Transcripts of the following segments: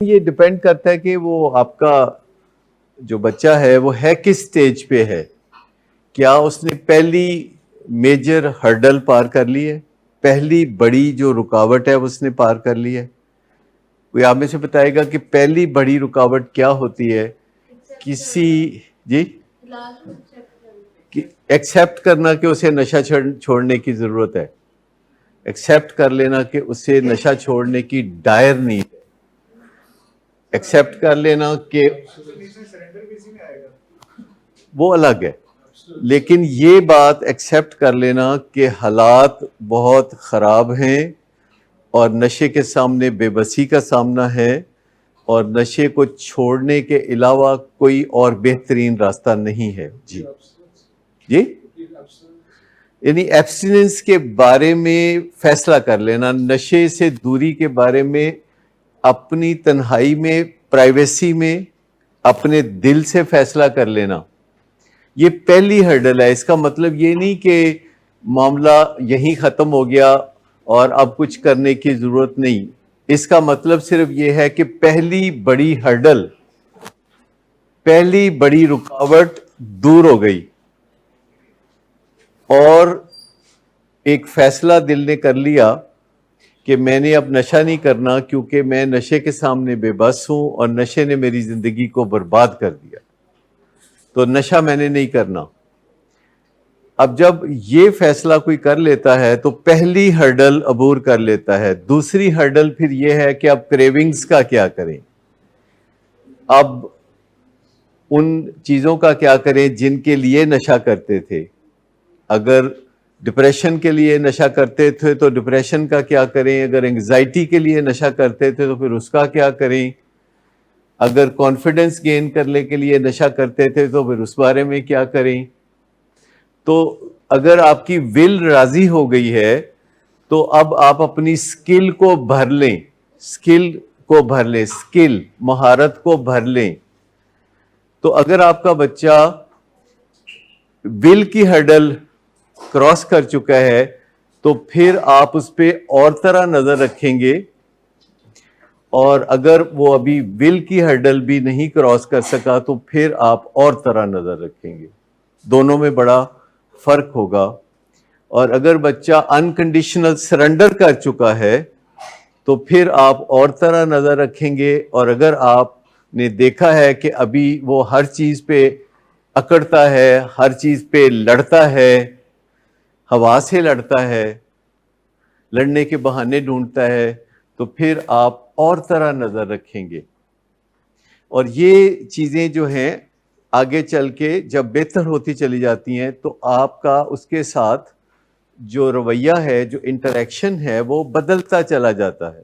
یہ ڈیپینڈ کرتا ہے کہ وہ آپ کا جو بچہ ہے وہ ہے کس سٹیج پہ ہے. کیا اس نے پہلی میجر ہرڈل پار کر لی ہے؟ پہلی بڑی جو رکاوٹ ہے اس نے پار کر لی ہے؟ کوئی آپ میں سے بتائے گا کہ پہلی بڑی رکاوٹ کیا ہوتی ہے کسی جی ایکسیپٹ کرنا کہ اسے نشہ چھوڑنے کی ضرورت ہے، ایکسیپٹ کر لینا کہ اسے نشہ چھوڑنے کی ڈائر نیڈ ہے، ایکسیپٹ کر لینا کہ وہ الگ ہے، لیکن یہ بات ایکسیپٹ کر لینا کہ حالات بہت خراب ہیں اور نشے کے سامنے بے بسی کا سامنا ہے اور نشے کو چھوڑنے کے علاوہ کوئی اور بہترین راستہ نہیں ہے. جی یعنی ایبسٹیننس کے بارے میں فیصلہ کر لینا، نشے سے دوری کے بارے میں اپنی تنہائی میں، پرائیویسی میں اپنے دل سے فیصلہ کر لینا، یہ پہلی ہرڈل ہے. اس کا مطلب یہ نہیں کہ معاملہ یہیں ختم ہو گیا اور اب کچھ کرنے کی ضرورت نہیں. اس کا مطلب صرف یہ ہے کہ پہلی بڑی ہرڈل، پہلی بڑی رکاوٹ دور ہو گئی اور ایک فیصلہ دل نے کر لیا کہ میں نے اب نشہ نہیں کرنا کیونکہ میں نشے کے سامنے بے بس ہوں اور نشے نے میری زندگی کو برباد کر دیا، تو نشہ میں نے نہیں کرنا. اب جب یہ فیصلہ کوئی کر لیتا ہے تو پہلی ہرڈل عبور کر لیتا ہے. دوسری ہرڈل پھر یہ ہے کہ اب کریونگز کا کیا کریں، اب ان چیزوں کا کیا کریں جن کے لیے نشہ کرتے تھے. اگر ڈپریشن کے لیے نشہ کرتے تھے تو ڈپریشن کا کیا کریں، اگر انگزائٹی کے لیے نشہ کرتے تھے تو پھر اس کا کیا کریں، اگر کانفیڈنس گین کرنے کے لیے نشہ کرتے تھے تو پھر اس بارے میں کیا کریں. تو اگر آپ کی ول راضی ہو گئی ہے تو اب آپ اپنی سکل کو بھر لیں، سکل کو بھر لیں، سکل مہارت کو بھر لیں. تو اگر آپ کا بچہ ول کی ہرڈل کراس کر چکا ہے تو پھر آپ اس پہ اور طرح نظر رکھیں گے، اور اگر وہ ابھی ول کی ہرڈل بھی نہیں کراس کر سکا تو پھر آپ اور طرح نظر رکھیں گے. دونوں میں بڑا فرق ہوگا. اور اگر بچہ انکنڈیشنل سرنڈر کر چکا ہے تو پھر آپ اور طرح نظر رکھیں گے. اور اگر آپ نے دیکھا ہے کہ ابھی وہ ہر چیز پہ اکڑتا ہے، ہر چیز پہ لڑتا ہے، ہوا سے لڑتا ہے، لڑنے کے بہانے ڈھونڈتا ہے، تو پھر آپ اور طرح نظر رکھیں گے. اور یہ چیزیں جو ہیں آگے چل کے جب بہتر ہوتی چلی جاتی ہیں تو آپ کا اس کے ساتھ جو رویہ ہے، جو انٹریکشن ہے، وہ بدلتا چلا جاتا ہے.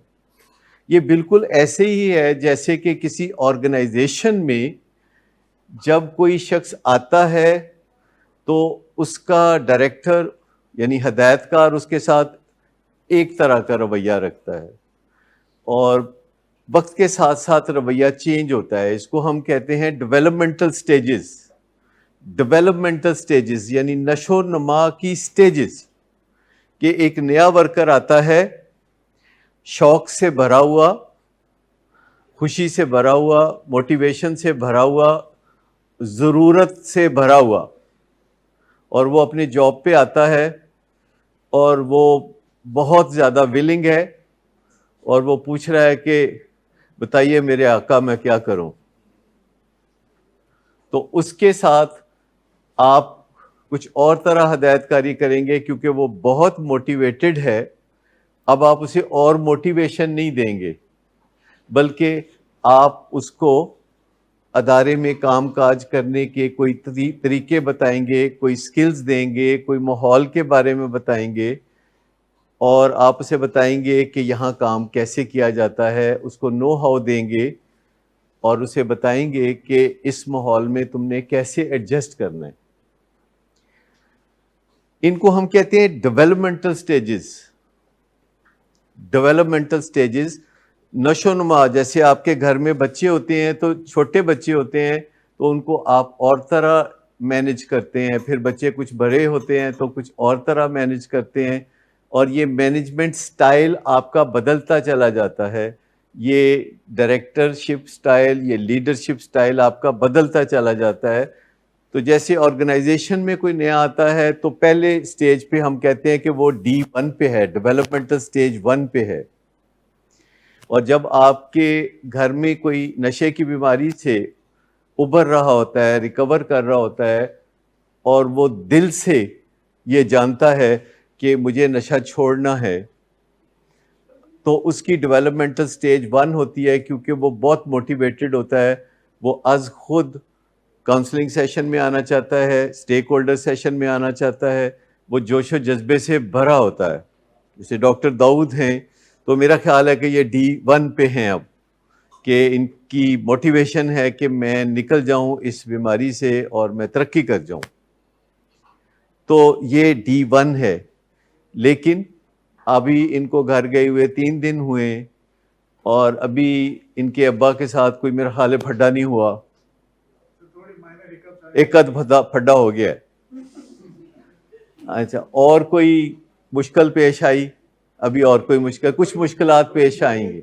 یہ بالکل ایسے ہی ہے جیسے کہ کسی آرگنائزیشن میں جب کوئی شخص آتا ہے تو اس کا ڈائریکٹر یعنی ہدایت کار اس کے ساتھ ایک طرح کا رویہ رکھتا ہے اور وقت کے ساتھ ساتھ رویہ چینج ہوتا ہے. اس کو ہم کہتے ہیں ڈیولپمنٹل سٹیجز. ڈیولپمنٹل سٹیجز یعنی نشو و نما کی سٹیجز، کہ ایک نیا ورکر آتا ہے شوق سے بھرا ہوا، خوشی سے بھرا ہوا، موٹیویشن سے بھرا ہوا، ضرورت سے بھرا ہوا، اور وہ اپنے جاب پہ آتا ہے اور وہ بہت زیادہ ویلنگ ہے اور وہ پوچھ رہا ہے کہ بتائیے میرے آقا میں کیا کروں. تو اس کے ساتھ آپ کچھ اور طرح ہدایت کاری کریں گے کیونکہ وہ بہت موٹیویٹڈ ہے. اب آپ اسے اور موٹیویشن نہیں دیں گے بلکہ آپ اس کو ادارے میں کام کاج کرنے کے کوئی طریقے بتائیں گے، کوئی سکلز دیں گے، کوئی ماحول کے بارے میں بتائیں گے، اور آپ اسے بتائیں گے کہ یہاں کام کیسے کیا جاتا ہے. اس کو نو ہاؤ دیں گے اور اسے بتائیں گے کہ اس ماحول میں تم نے کیسے ایڈجسٹ کرنا ہے. ان کو ہم کہتے ہیں ڈیولپمنٹل سٹیجز. ڈیولپمنٹل سٹیجز نشو و نما. جیسے آپ کے گھر میں بچے ہوتے ہیں تو چھوٹے بچے ہوتے ہیں تو ان کو آپ اور طرح مینج کرتے ہیں، پھر بچے کچھ بڑے ہوتے ہیں تو کچھ اور طرح مینج کرتے ہیں، اور یہ مینجمنٹ سٹائل آپ کا بدلتا چلا جاتا ہے. یہ ڈائریکٹرشپ سٹائل، یہ لیڈرشپ سٹائل آپ کا بدلتا چلا جاتا ہے. تو جیسے آرگنائزیشن میں کوئی نیا آتا ہے تو پہلے سٹیج پہ ہم کہتے ہیں کہ وہ D1 پہ ہے، ڈیولپمنٹل سٹیج 1 پہ ہے. اور جب آپ کے گھر میں کوئی نشے کی بیماری سے ابھر رہا ہوتا ہے، ریکور کر رہا ہوتا ہے، اور وہ دل سے یہ جانتا ہے کہ مجھے نشہ چھوڑنا ہے، تو اس کی ڈیولپمنٹل سٹیج 1 ہوتی ہے، کیونکہ وہ بہت موٹیویٹڈ ہوتا ہے. وہ از خود کاؤنسلنگ سیشن میں آنا چاہتا ہے، اسٹیک ہولڈر سیشن میں آنا چاہتا ہے، وہ جوش و جذبے سے بھرا ہوتا ہے. جیسے ڈاکٹر داؤد ہیں تو میرا خیال ہے کہ یہ D1 پہ ہیں اب، کہ ان کی موٹیویشن ہے کہ میں نکل جاؤں اس بیماری سے اور میں ترقی کر جاؤں. تو یہ D1 ہے. لیکن ابھی ان کو گھر گئے ہوئے 3 دن ہوئے اور ابھی ان کے ابا کے ساتھ کوئی میرا خیال ہے پھڈا نہیں ہوا، ایک آدھ پھڈا ہو گیا ہے. اچھا، اور کوئی مشکل پیش آئی؟ ابھی اور کوئی کچھ مشکلات پیش آئیں گی.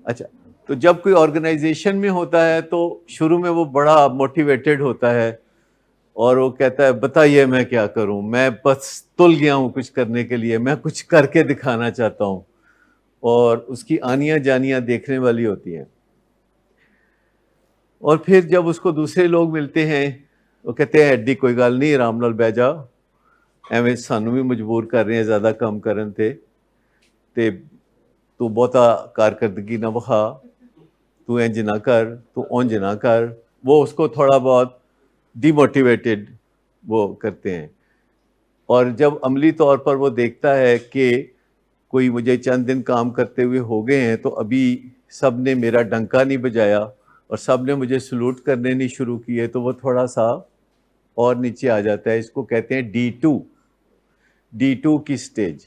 اچھا، تو جب کوئی آرگنائزیشن میں ہوتا ہے تو شروع میں وہ بڑا موٹیویٹڈ ہوتا ہے اور وہ کہتا ہے بتائیے میں کیا کروں، میں بس تل گیا ہوں کچھ کرنے کے لیے، میں کچھ کر کے دکھانا چاہتا ہوں. اور اس کی آنیاں جانیاں دیکھنے والی ہوتی ہیں. اور پھر جب اس کو دوسرے لوگ ملتے ہیں وہ کہتے ہیں ایڈی کوئی گل نہیں، آرام نال بہ جا، ایویں سانوں بھی مجبور کر رہے ہیں زیادہ کام کرن تے تو بہتا کارکردگی نہ وکھا، تو انج نہ کر، تو اونج نہ کر. وہ اس کو تھوڑا بہت ڈی موٹیویٹڈ وہ کرتے ہیں. اور جب عملی طور پر وہ دیکھتا ہے کہ کوئی مجھے چند دن کام کرتے ہوئے ہو گئے ہیں تو ابھی سب نے میرا ڈنکا نہیں بجایا اور سب نے مجھے سلوٹ کرنے نہیں شروع کیے، تو وہ تھوڑا سا اور نیچے آ جاتا ہے. اس کو کہتے ہیں D2 کی سٹیج،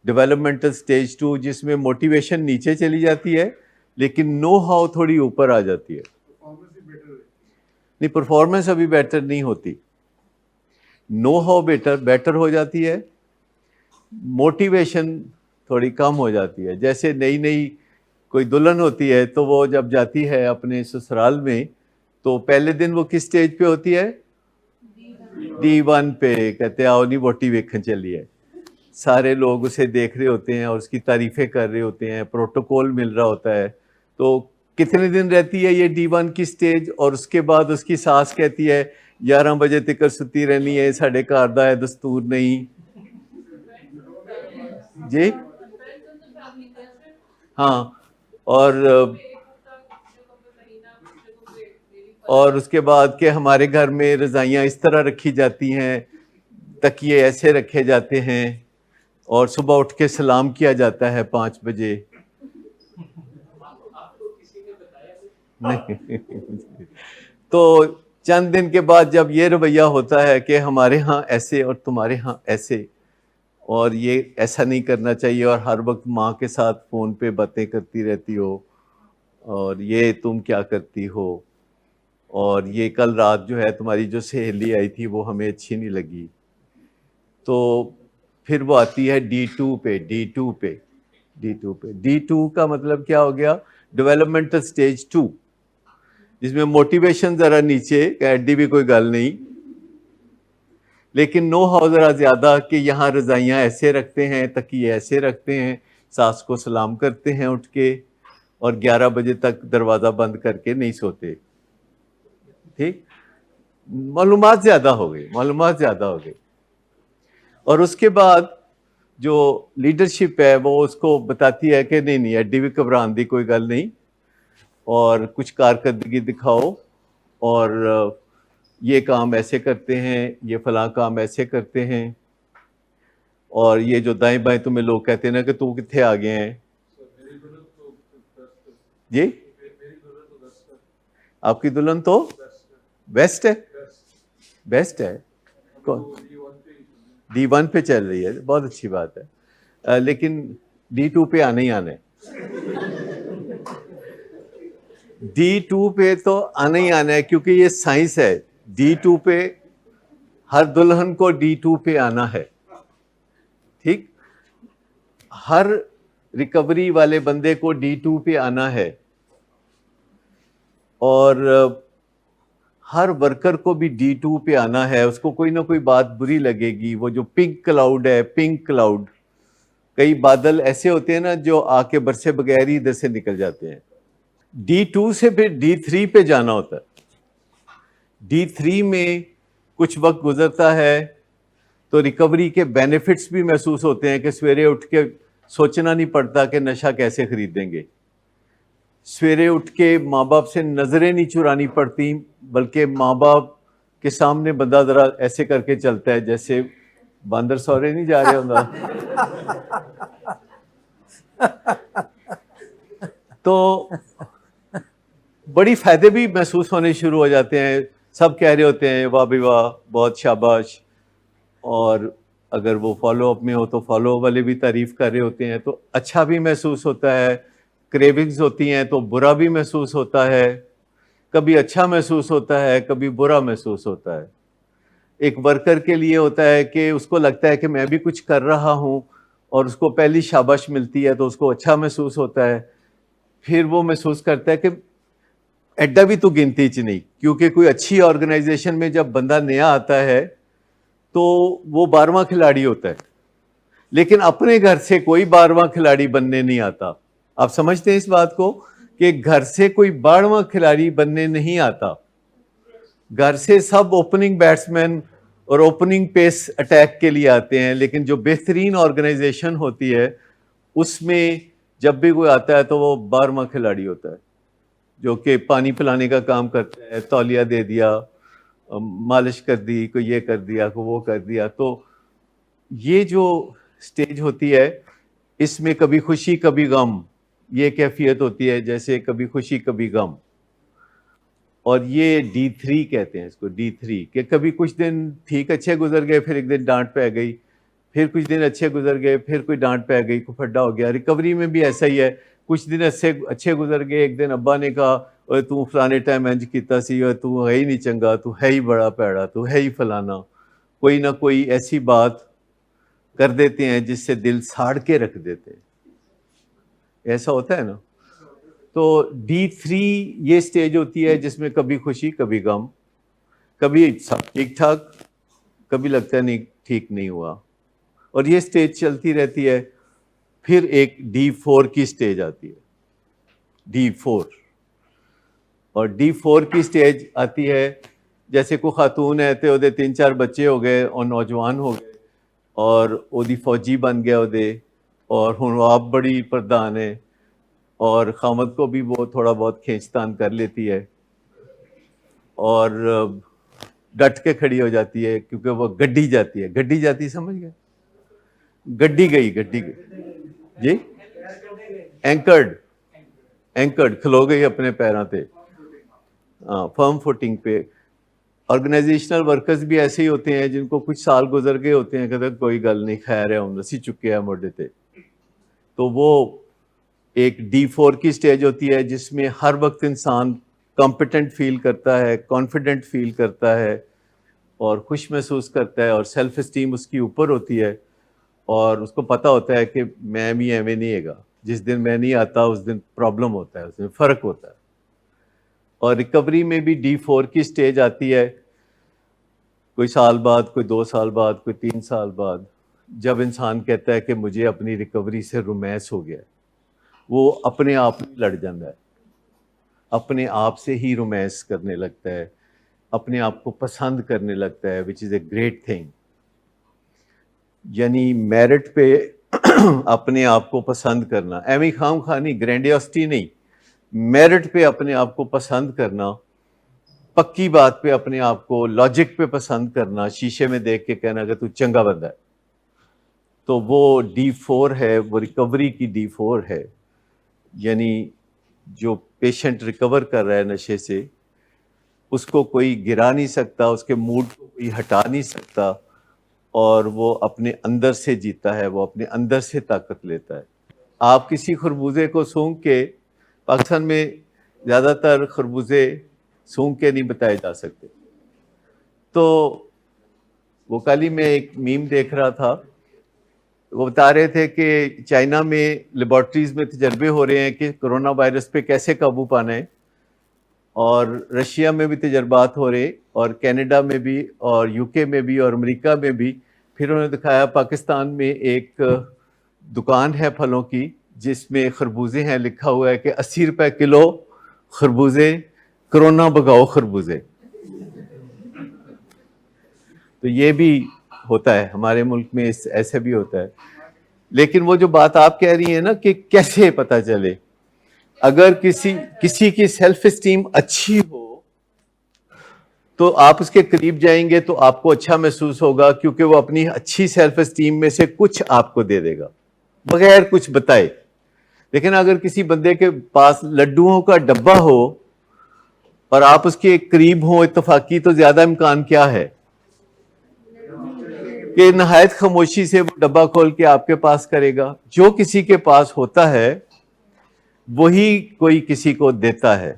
ڈیولپمنٹل سٹیج 2، جس میں موٹیویشن نیچے چلی جاتی ہے لیکن نو ہاؤ تھوڑی اوپر آ جاتی ہے. نہیں، پرفارمنس ابھی بیٹر نہیں ہوتی، نو ہاؤ بیٹر ہو جاتی ہے، موٹیویشن تھوڑی کم ہو جاتی ہے. جیسے نئی کوئی دلہن ہوتی ہے تو وہ جب جاتی ہے اپنے سسرال میں تو پہلے دن وہ کس سٹیج پہ ہوتی ہے؟ D1 پہ. کہتے آؤ نہیں ووٹی ویکھن چلی ہے. سارے لوگ اسے دیکھ رہے ہوتے ہیں اور اس کی تعریفیں کر رہے ہوتے ہیں، پروٹوکول مل رہا ہوتا ہے. تو کتنے دن رہتی ہے یہ D1 کی سٹیج؟ اور اس کے بعد اس کی ساس کہتی ہے 11 بجے تک ستی رہنی ہے، ساڈے گھر دا ہے دستور نہیں. جی ہاں. اور اس کے بعد کہ ہمارے گھر میں رضائیاں اس طرح رکھی جاتی ہیں، تکیے ایسے رکھے جاتے ہیں، اور صبح اٹھ کے سلام کیا جاتا ہے 5 بجے. تو چند دن کے بعد جب یہ رویہ ہوتا ہے کہ ہمارے ہاں ایسے اور تمہارے ہاں ایسے، اور یہ ایسا نہیں کرنا چاہیے، اور ہر وقت ماں کے ساتھ فون پہ باتیں کرتی رہتی ہو، اور یہ تم کیا کرتی ہو، اور یہ کل رات جو ہے تمہاری جو سہیلی آئی تھی وہ ہمیں اچھی نہیں لگی. تو پھر وہ آتی ہے D2 پہ. D2 کا مطلب کیا ہو گیا؟ ڈیولپمنٹل سٹیج 2، جس میں موٹیویشن ذرا نیچے، کہ ایڈی بھی کوئی گل نہیں، لیکن نو ہاؤ ذرا زیادہ، کہ یہاں رضائیاں ایسے رکھتے ہیں، تکیے ایسے رکھتے ہیں، ساس کو سلام کرتے ہیں اٹھ کے، اور 11 بجے تک دروازہ بند کر کے نہیں سوتے. ٹھیک، معلومات زیادہ ہو گئی. اور اس کے بعد جو لیڈرشپ ہے وہ اس کو بتاتی ہے کہ نہیں ایڈی بھی گھبران دی کوئی گل نہیں، اور کچھ کارکردگی دکھاؤ، اور یہ کام ایسے کرتے ہیں، یہ فلاں کام ایسے کرتے ہیں، اور یہ جو دائیں بائیں تمہیں لوگ کہتے ہیں نا کہ تو کتنے آ گئے ہیں. جی آپ کی دلہن تو بیسٹ ہے. D1 پہ چل رہی ہے، بہت اچھی بات ہے، لیکن D2 پہ آنا ہی آنا ہے. D2 پہ تو آنا ہی آنا ہے، کیونکہ یہ سائنس ہے. D2 پہ ہر دلہن کو D2 پہ آنا ہے. ٹھیک، ہر ریکوری والے بندے کو D2 پہ آنا ہے، اور ہر ورکر کو بھی D2 پہ آنا ہے. اس کو کوئی نہ کوئی بات بری لگے گی. وہ جو پنک کلاؤڈ ہے، پنک کلاؤڈ، کئی بادل ایسے ہوتے ہیں نا جو آ کے برسے بغیر ہی ادھر سے نکل جاتے ہیں. D2 سے پھر D3 پہ جانا ہوتا ہے. D3 میں کچھ وقت گزرتا ہے تو ریکوری کے بینیفٹس بھی محسوس ہوتے ہیں کہ سویرے اٹھ کے سوچنا نہیں پڑتا کہ نشہ کیسے خریدیں گے. سویرے اٹھ کے ماں باپ سے نظریں نہیں چرانی پڑتی، بلکہ ماں باپ کے سامنے بندہ ذرا ایسے کر کے چلتا ہے جیسے باندر سورے نہیں جا رہے ہوتا. تو بڑی فائدے بھی محسوس ہونے شروع ہو جاتے ہیں. سب کہہ رہے ہوتے ہیں واہ بھی واہ، بہت شاباش. اور اگر وہ فالو اپ میں ہو تو فالو والے بھی تعریف کر رہے ہوتے ہیں، تو اچھا بھی محسوس ہوتا ہے. کریونگز ہوتی ہیں تو برا بھی محسوس ہوتا ہے. کبھی اچھا محسوس ہوتا ہے، کبھی برا محسوس ہوتا ہے. ایک ورکر کے لیے ہوتا ہے کہ اس کو لگتا ہے کہ میں بھی کچھ کر رہا ہوں، اور اس کو پہلی شاباش ملتی ہے تو اس کو اچھا محسوس ہوتا ہے. پھر وہ محسوس کرتا ہے کہ ایڈا بھی تو گنتی چ نہیں، کیونکہ کوئی اچھی آرگنائزیشن میں جب بندہ نیا آتا ہے تو وہ 12واں کھلاڑی ہوتا ہے، لیکن اپنے گھر سے کوئی 12واں کھلاڑی بننے نہیں آتا. آپ سمجھتے ہیں اس بات کو کہ گھر سے کوئی 12واں کھلاڑی بننے نہیں آتا. گھر سے سب اوپننگ بیٹسمین اور اوپننگ پیس اٹیک کے لیے آتے ہیں، لیکن جو بہترین آرگنائزیشن ہوتی ہے اس میں جب بھی کوئی آتا ہے تو وہ 12واں کھلاڑی ہوتا ہے، جو کہ پانی پلانے کا کام کرتا ہے، تولیہ دے دیا، مالش کر دی، کوئی یہ کر دیا، کوئی وہ کر دیا. تو یہ جو سٹیج ہوتی ہے اس میں کبھی خوشی کبھی غم، یہ کیفیت ہوتی ہے جیسے کبھی خوشی کبھی غم. اور یہ D3 کہتے ہیں اس کو، D3، کہ کبھی کچھ دن ٹھیک اچھے گزر گئے، پھر ایک دن ڈانٹ پہ گئی، پھر کچھ دن اچھے گزر گئے، پھر کوئی ڈانٹ پہ گئی، کوئی پھڈا ہو گیا. ریکوری میں بھی ایسا ہی ہے، کچھ دن اچھے گزر گئے، ایک دن ابا نے کہا اوے تو فلانے ٹائم انج کیتا سی، اور تو ہے ہی نہیں چنگا، تو ہے ہی بڑا پیڑا، تو ہے ہی فلانا. کوئی نہ کوئی ایسی بات کر دیتے ہیں جس سے دل ساڑ کے رکھ دیتے ہیں. ایسا ہوتا ہے نا. تو D3 یہ سٹیج ہوتی ہے جس میں کبھی خوشی کبھی غم، کبھی سب ٹھیک ٹھاک، کبھی لگتا ہے نہیں ٹھیک نہیں ہوا، اور یہ سٹیج چلتی رہتی ہے. پھر ایک D4 کی سٹیج آتی ہے، D4. اور D4 کی سٹیج آتی ہے جیسے کوئی خاتون ہے تو وہ 3-4 بچے ہو گئے اور نوجوان ہو گئے، اور وہ فوجی بن گیا، اور ہن آپ بڑی پردھان ہے، اور خامد کو بھی وہ تھوڑا بہت کھینچتان کر لیتی ہے، اور ڈٹ کے کھڑی ہو جاتی ہے کیونکہ وہ گڈی جاتی ہے. گڈی جاتی سمجھ گئے؟ گڈی گئی جی، اینکرڈ کھلو گئی اپنے پیروں پہ، فرم فوٹنگ پہ. آرگنائزیشنل ورکرز بھی ایسے ہی ہوتے ہیں جن کو کچھ سال گزر گئے ہوتے ہیں، کہتے ہیں کوئی گل نہیں، خیر ہے، ہم نسی چکے ہیں موڈے تے. تو وہ ایک D4 کی سٹیج ہوتی ہے جس میں ہر وقت انسان کمپیٹنٹ فیل کرتا ہے، کانفیڈنٹ فیل کرتا ہے، اور خوش محسوس کرتا ہے، اور سیلف اسٹیم اس کی اوپر ہوتی ہے، اور اس کو پتہ ہوتا ہے کہ میں بھی ایویں نہیں ہے گا، جس دن میں نہیں آتا اس دن پرابلم ہوتا ہے، اس دن فرق ہوتا ہے. اور ریکوری میں بھی D4 کی سٹیج آتی ہے کوئی سال بعد، کوئی 2 سال بعد، کوئی 3 سال بعد، جب انسان کہتا ہے کہ مجھے اپنی ریکوری سے رومانس ہو گیا. وہ اپنے آپ ہی لڑ جاتا ہے، اپنے آپ سے ہی رومانس کرنے لگتا ہے، اپنے آپ کو پسند کرنے لگتا ہے، وچ از اے گریٹ تھنگ. یعنی میرٹ پہ اپنے آپ کو پسند کرنا، ایویں خام خواہ نہیں، گرینڈیوسٹی نہیں، میرٹ پہ اپنے آپ کو پسند کرنا، پکی بات پہ اپنے آپ کو، لاجک پہ پسند کرنا، شیشے میں دیکھ کے کہنا کہ تو چنگا بندہ ہے. تو وہ D4 ہے، وہ ریکوری کی D4 ہے. یعنی جو پیشنٹ ریکور کر رہا ہے نشے سے، اس کو کوئی گرا نہیں سکتا، اس کے موڈ کو کوئی ہٹا نہیں سکتا، اور وہ اپنے اندر سے جیتا ہے، وہ اپنے اندر سے طاقت لیتا ہے. آپ کسی خربوزے کو سونگھ کے، پاکستان میں زیادہ تر خربوزے سونگھ کے نہیں بتائے جا سکتے. تو وہ کل ہی میں ایک میم دیکھ رہا تھا، وہ بتا رہے تھے کہ چائنا میں لیبارٹریز میں تجربے ہو رہے ہیں کہ کرونا وائرس پہ کیسے قابو پانا ہے، اور رشیا میں بھی تجربات ہو رہے، اور کینیڈا میں بھی، اور یو کے میں بھی، اور امریکہ میں بھی۔ پھر انہوں نے دکھایا پاکستان میں ایک دکان ہے پھلوں کی جس میں خربوزے ہیں، لکھا ہوا ہے کہ 80 روپے کلو خربوزے، کرونا بگاؤ خربوزے۔ تو یہ بھی ہوتا ہے ہمارے ملک میں، ایسے بھی ہوتا ہے۔ لیکن وہ جو بات آپ کہہ رہی ہیں نا کہ کیسے پتہ چلے، اگر کسی کی سیلف اسٹیم اچھی ہو تو آپ اس کے قریب جائیں گے تو آپ کو اچھا محسوس ہوگا، کیونکہ وہ اپنی اچھی سیلف اسٹیم میں سے کچھ آپ کو دے دے گا بغیر کچھ بتائے۔ لیکن اگر کسی بندے کے پاس لڈوؤں کا ڈبہ ہو اور آپ اس کے قریب ہوں اتفاقی، تو زیادہ امکان کیا ہے کہ نہایت خاموشی سے وہ ڈبہ کھول کے آپ کے پاس کرے گا۔ جو کسی کے پاس ہوتا ہے وہی کوئی کسی کو دیتا ہے۔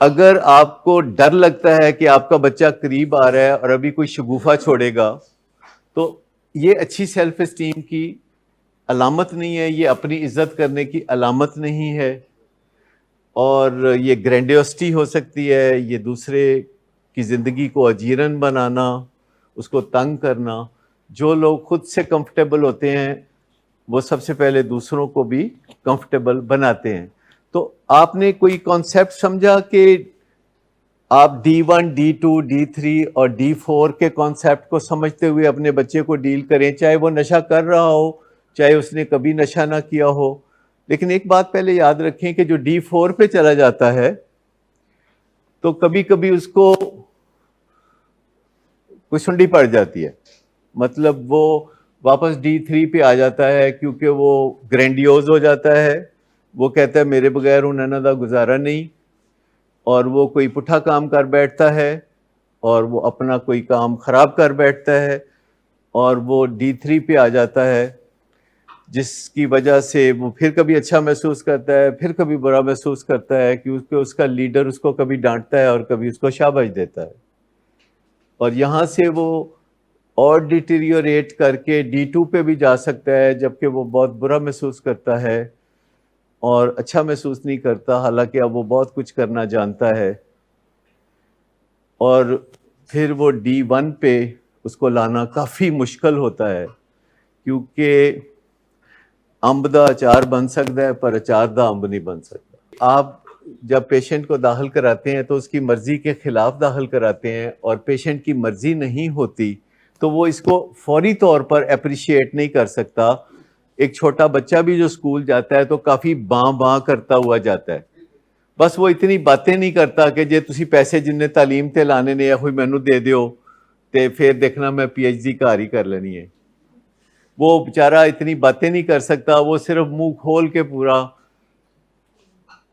اگر آپ کو ڈر لگتا ہے کہ آپ کا بچہ قریب آ رہا ہے اور ابھی کوئی شگوفہ چھوڑے گا، تو یہ اچھی سیلف اسٹیم کی علامت نہیں ہے، یہ اپنی عزت کرنے کی علامت نہیں ہے، اور یہ گرینڈیوسٹی ہو سکتی ہے، یہ دوسرے کی زندگی کو اجیرن بنانا، اس کو تنگ کرنا۔ جو لوگ خود سے کمفرٹیبل ہوتے ہیں وہ سب سے پہلے دوسروں کو بھی کمفرٹیبل بناتے ہیں۔ تو آپ نے کوئی کانسیپٹ سمجھا کہ آپ D1 D2 D3 اور D4 کے کانسیپٹ کو سمجھتے ہوئے اپنے بچے کو ڈیل کریں، چاہے وہ نشہ کر رہا ہو، چاہے اس نے کبھی نشہ نہ کیا ہو۔ لیکن ایک بات پہلے یاد رکھیں کہ جو D4 پہ چلا جاتا ہے تو کبھی کبھی اس کو کوئی سنڈی پڑ جاتی ہے، مطلب وہ واپس D3 پہ آ جاتا ہے، کیونکہ وہ گرینڈیوز ہو جاتا ہے۔ وہ کہتا ہے میرے بغیر انہوں دا گزارا نہیں، اور وہ کوئی پٹھا کام کر بیٹھتا ہے، اور وہ اپنا کوئی کام خراب کر بیٹھتا ہے، اور وہ D3 پہ آ جاتا ہے، جس کی وجہ سے وہ پھر کبھی اچھا محسوس کرتا ہے، پھر کبھی برا محسوس کرتا ہے، کیونکہ اس کا لیڈر اس کو کبھی ڈانٹتا ہے اور کبھی اس کو شاباش دیتا ہے، اور یہاں سے وہ اور ڈیٹیریوریٹ کر کے D2 پہ بھی جا سکتا ہے، جبکہ وہ بہت برا محسوس کرتا ہے اور اچھا محسوس نہیں کرتا، حالانکہ اب وہ بہت کچھ کرنا جانتا ہے۔ اور پھر وہ D1 پہ اس کو لانا کافی مشکل ہوتا ہے، کیونکہ امب دا اچار بن سکتا ہے پر اچار دا امب نہیں بن سکتا۔ آپ جب پیشنٹ کو داخل کراتے ہیں تو اس کی مرضی کے خلاف داخل کراتے ہیں، اور پیشنٹ کی مرضی نہیں ہوتی تو وہ اس کو فوری طور پر اپریشیٹ نہیں کر سکتا۔ ایک چھوٹا بچہ بھی جو اسکول جاتا ہے تو کافی باں باں کرتا ہوا جاتا ہے، بس وہ اتنی باتیں نہیں کرتا کہ جے تسی پیسے جن نے تعلیم تے لانے نے یا کوئی مینو دے دیو تے پھر دیکھنا میں PhD گھر ہی کر لینی ہے۔ وہ بیچارہ اتنی باتیں نہیں کر سکتا، وہ صرف منہ کھول کے پورا،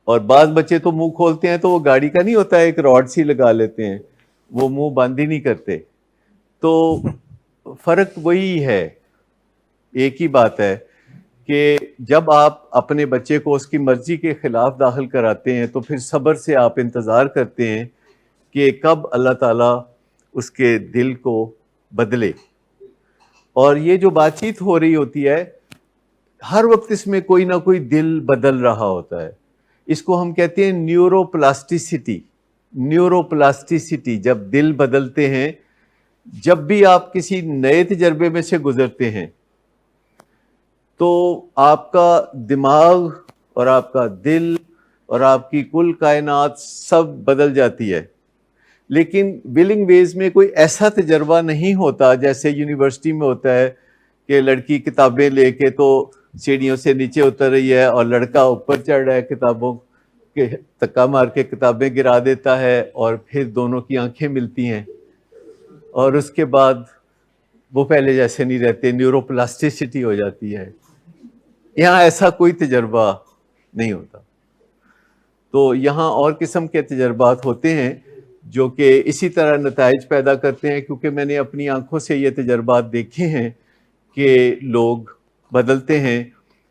اور بعض بچے تو منہ کھولتے ہیں تو وہ گاڑی کا نہیں ہوتا ہے، ایک راڈ سی لگا لیتے ہیں، وہ منہ بند ہی نہیں کرتے۔ تو فرق وہی ہے، ایک ہی بات ہے کہ جب آپ اپنے بچے کو اس کی مرضی کے خلاف داخل کراتے ہیں تو پھر صبر سے آپ انتظار کرتے ہیں کہ کب اللہ تعالیٰ اس کے دل کو بدلے۔ اور یہ جو بات چیت ہو رہی ہوتی ہے ہر وقت اس میں کوئی نہ کوئی دل بدل رہا ہوتا ہے، اس کو ہم کہتے ہیں نیورو پلاسٹیسٹی۔ نیورو پلاسٹیسٹی، جب دل بدلتے ہیں، جب بھی آپ کسی نئے تجربے میں سے گزرتے ہیں تو آپ کا دماغ اور آپ کا دل اور آپ کی کل کائنات سب بدل جاتی ہے۔ لیکن ولنگ ویز میں کوئی ایسا تجربہ نہیں ہوتا جیسے یونیورسٹی میں ہوتا ہے کہ لڑکی کتابیں لے کے تو سیڑھیوں سے نیچے اتر رہی ہے اور لڑکا اوپر چڑھ رہا ہے، کتابوں کے دھکا مار کے کتابیں گرا دیتا ہے، اور پھر دونوں کی آنکھیں ملتی ہیں، اور اس کے بعد وہ پہلے جیسے نہیں رہتے، نیورو پلاسٹیسٹی ہو جاتی ہے۔ یہاں ایسا کوئی تجربہ نہیں ہوتا۔ تو یہاں اور قسم کے تجربات ہوتے ہیں جو کہ اسی طرح نتائج پیدا کرتے ہیں، کیونکہ میں نے اپنی آنکھوں سے یہ تجربات دیکھے ہیں کہ لوگ بدلتے ہیں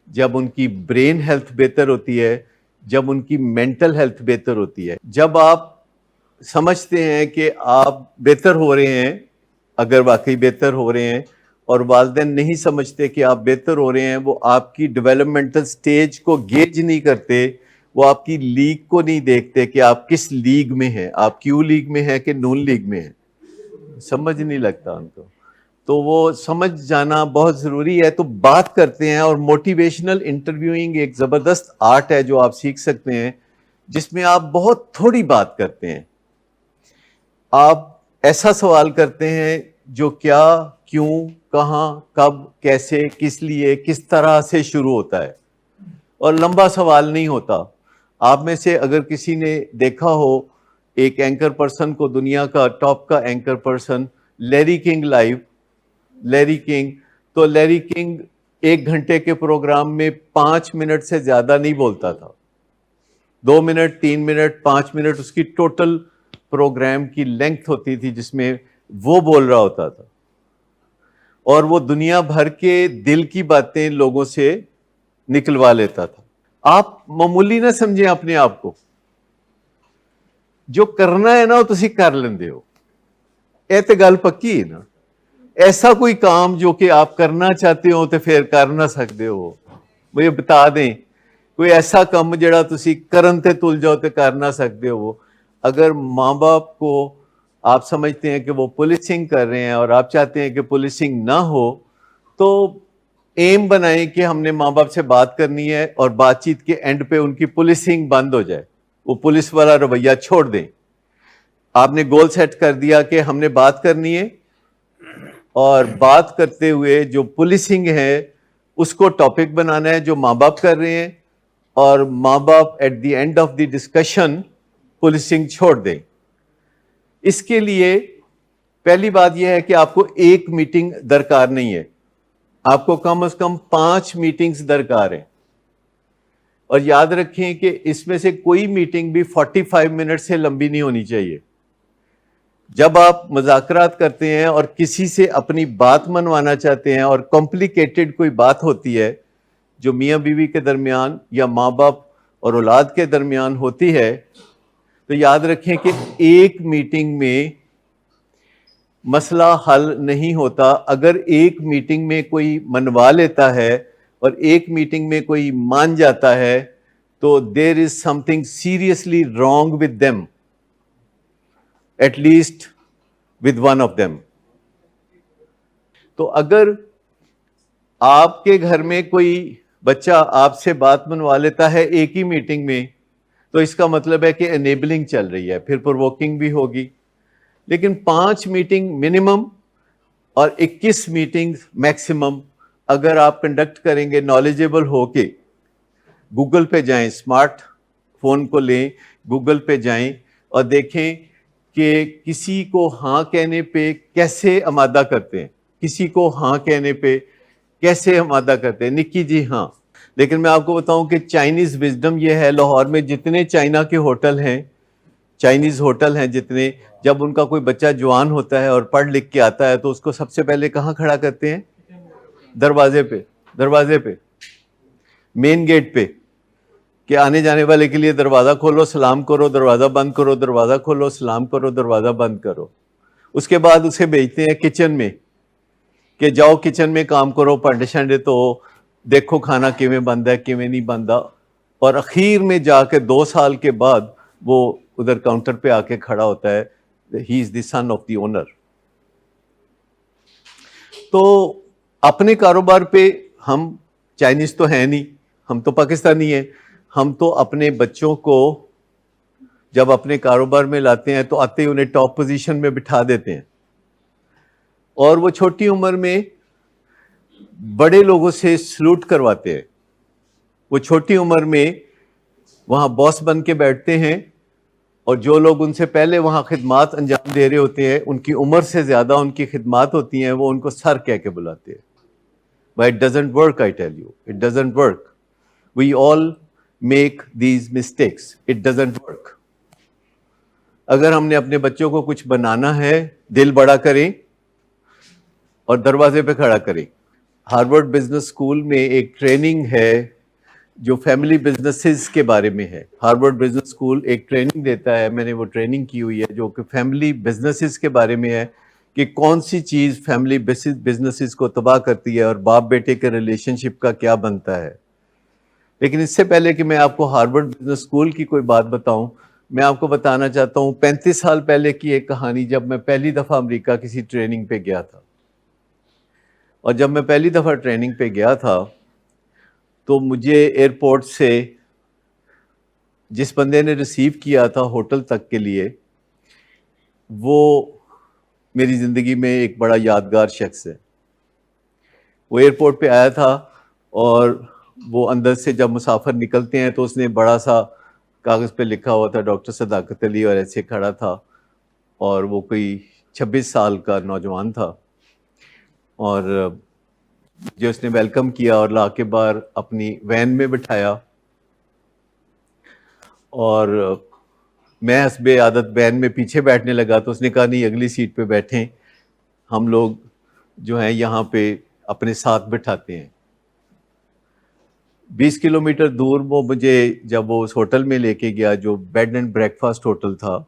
جب ان کی برین ہیلتھ بہتر ہوتی ہے، جب ان کی مینٹل ہیلتھ بہتر ہوتی ہے، جب آپ سمجھتے ہیں کہ آپ بہتر ہو رہے ہیں، اگر واقعی بہتر ہو رہے ہیں، اور والدین نہیں سمجھتے کہ آپ بہتر ہو رہے ہیں، وہ آپ کی ڈیولپمنٹل سٹیج کو گیج نہیں کرتے، وہ آپ کی لیگ کو نہیں دیکھتے کہ آپ کس لیگ میں ہیں، آپ کیو لیگ میں ہیں کہ نون لیگ میں ہیں، سمجھ نہیں لگتا ان کو. تو وہ سمجھ جانا بہت ضروری ہے. تو بات کرتے ہیں، اور موٹیویشنل انٹرویوئنگ ایک زبردست آرٹ ہے جو آپ سیکھ سکتے ہیں، جس میں آپ بہت تھوڑی بات کرتے ہیں. آپ ایسا سوال کرتے ہیں جو کیا، کیوں، کہاں، کب، کیسے، کس لیے، کس طرح سے شروع ہوتا ہے، اور لمبا سوال نہیں ہوتا. آپ میں سے اگر کسی نے دیکھا ہو ایک اینکر پرسن کو، دنیا کا ٹاپ کا anchor person Larry king live, Larry king, تو لیری کنگ 1 گھنٹے کے پروگرام میں 5 منٹ سے زیادہ نہیں بولتا تھا. 2 منٹ، 3 منٹ، 5 منٹ اس کی ٹوٹل پروگرام کی لینتھ ہوتی تھی جس میں وہ بول رہا ہوتا تھا، اور وہ دنیا بھر کے دل کی باتیں لوگوں سے نکلوا لیتا تھا. آپ معمولی نہ سمجھیں اپنے آپ کو، جو کرنا ہے نا وہ تسی کر لیندے ہو. اے تے گل پکی ہے نا. ایسا کوئی کام جو کہ آپ کرنا چاہتے ہو تو پھر کر نہ سکتے ہو، مجھے بتا دیں کوئی ایسا کام جڑا تسی کرن تے تل جاؤ تو کر نہ سکتے ہو. اگر ماں باپ کو آپ سمجھتے ہیں کہ وہ پولیسنگ کر رہے ہیں اور آپ چاہتے ہیں کہ پولیسنگ نہ ہو، تو ایم بنائیں کہ ہم نے ماں باپ سے بات کرنی ہے اور بات چیت کے اینڈ پہ ان کی پولیسنگ بند ہو جائے، وہ پولیس والا رویہ چھوڑ دیں. آپ نے گول سیٹ کر دیا کہ ہم نے بات کرنی ہے، اور بات کرتے ہوئے جو پولیسنگ ہے اس کو ٹاپک بنانا ہے جو ماں باپ کر رہے ہیں، اور ماں باپ at the end of the discussion policing چھوڑ دیں. اس کے لیے پہلی بات یہ ہے کہ آپ کو ایک میٹنگ درکار نہیں ہے، آپ کو کم از کم 5 میٹنگز درکار ہیں. اور یاد رکھیں کہ اس میں سے کوئی میٹنگ بھی 45 منٹ سے لمبی نہیں ہونی چاہیے. جب آپ مذاکرات کرتے ہیں اور کسی سے اپنی بات منوانا چاہتے ہیں، اور کمپلیکیٹڈ کوئی بات ہوتی ہے جو میاں بیوی کے درمیان یا ماں باپ اور اولاد کے درمیان ہوتی ہے، تو یاد رکھیں کہ ایک میٹنگ میں مسئلہ حل نہیں ہوتا. اگر ایک میٹنگ میں کوئی منوا لیتا ہے اور ایک میٹنگ میں کوئی مان جاتا ہے تو there is something seriously wrong with them, at least with one of them. تو اگر آپ کے گھر میں کوئی بچہ آپ سے بات منوا لیتا ہے ایک ہی میٹنگ میں، تو اس کا مطلب ہے کہ انیبلنگ چل رہی ہے، پھر پرووکنگ بھی ہوگی. لیکن 5 میٹنگ منیمم اور 21 میٹنگ میکسیمم اگر آپ کنڈکٹ کریں گے نالجیبل ہو کے. گوگل پہ جائیں، اسمارٹ فون کو لیں، گوگل پہ جائیں اور دیکھیں کہ کسی کو ہاں کہنے پہ کیسے آمادہ کرتے ہیں، کسی کو ہاں کہنے پہ کیسے آمادہ کرتے ہیں. نکی جی ہاں. لیکن میں آپ کو بتاؤں کہ چائنیز وزڈم یہ ہے، لاہور میں جتنے چائنا کے ہوٹل ہیں، چائنیز ہوٹل ہیں جتنے، جب ان کا کوئی بچہ جوان ہوتا ہے اور پڑھ لکھ کے آتا ہے تو اس کو سب سے پہلے کہاں کھڑا کرتے ہیں؟ دروازے پہ، مین گیٹ پہ، کہ آنے جانے والے کے لیے دروازہ کھولو، سلام کرو، دروازہ بند کرو، دروازہ کھولو، سلام کرو، دروازہ بند کرو. اس کے بعد اسے بھیجتے ہیں کچن میں کہ جاؤ کچن میں کام کرو، پانڈے شانڈے تو دیکھو کھانا کیویں بندا ہے کیویں نہیں بندا. اور اخیر میں جا کے 2 سال کے بعد وہ ادھر کاؤنٹر پہ آ کے کھڑا ہوتا ہے، ہی از دی سن آف دی اونر. تو اپنے کاروبار پہ ہم چائنیز تو ہیں نہیں، ہم تو پاکستانی ہیں. ہم تو اپنے بچوں کو جب اپنے کاروبار میں لاتے ہیں تو آتے ہی انہیں ٹاپ پوزیشن میں بٹھا دیتے ہیں، اور وہ چھوٹی عمر میں بڑے لوگوں سے سلوٹ کرواتے ہیں. وہ چھوٹی عمر میں وہاں باس بن کے بیٹھتے ہیں، اور جو لوگ ان سے پہلے وہاں خدمات انجام دے رہے ہوتے ہیں، ان کی عمر سے زیادہ ان کی خدمات ہوتی ہیں، وہ ان کو سر کہہ کے بلاتے ہیں. But it doesn't work, I tell you. It doesn't work. We all make these mistakes. It doesn't work. اگر ہم نے اپنے بچوں کو کچھ بنانا ہے، دل بڑا کریں اور دروازے پہ کھڑا کریں. ہارورڈ بزنس اسکول میں ایک ٹریننگ ہے جو فیملی بزنسز کے بارے میں ہے. ہارورڈ بزنس اسکول ایک ٹریننگ دیتا ہے، میں نے وہ ٹریننگ کی ہوئی ہے، جو کہ فیملی بزنسز کے بارے میں ہے کہ کون سی چیز فیملی بزنسز کو تباہ کرتی ہے اور باپ بیٹے کے ریلیشن شپ کا کیا بنتا ہے. لیکن اس سے پہلے کہ میں آپ کو ہارورڈ بزنس اسکول کی کوئی بات بتاؤں، میں آپ کو بتانا چاہتا ہوں 35 سال پہلے کی ایک کہانی، جب میں پہلی دفعہ امریکہ کسی ٹریننگ پہ گیا تھا. اور جب میں پہلی دفعہ ٹریننگ پہ گیا تھا تو مجھے ایئرپورٹ سے جس بندے نے ریسیو کیا تھا ہوٹل تک کے لیے، وہ میری زندگی میں ایک بڑا یادگار شخص ہے. وہ ایئرپورٹ پہ آیا تھا اور وہ اندر سے جب مسافر نکلتے ہیں تو اس نے بڑا سا کاغذ پہ لکھا ہوا تھا ڈاکٹر صداقت علی، اور ایسے کھڑا تھا، اور وہ کوئی 26 سال کا نوجوان تھا. اور جو اس نے ویلکم کیا اور لا کے باہر اپنی وین میں بٹھایا، اور میں حسب عادت وین میں پیچھے بیٹھنے لگا تو اس نے کہا نہیں اگلی سیٹ پہ بیٹھیں، ہم لوگ جو ہیں یہاں پہ اپنے ساتھ بٹھاتے ہیں. 20 کلومیٹر دور وہ مجھے جب وہ اس ہوٹل میں لے کے گیا جو bed and breakfast hotel تھا.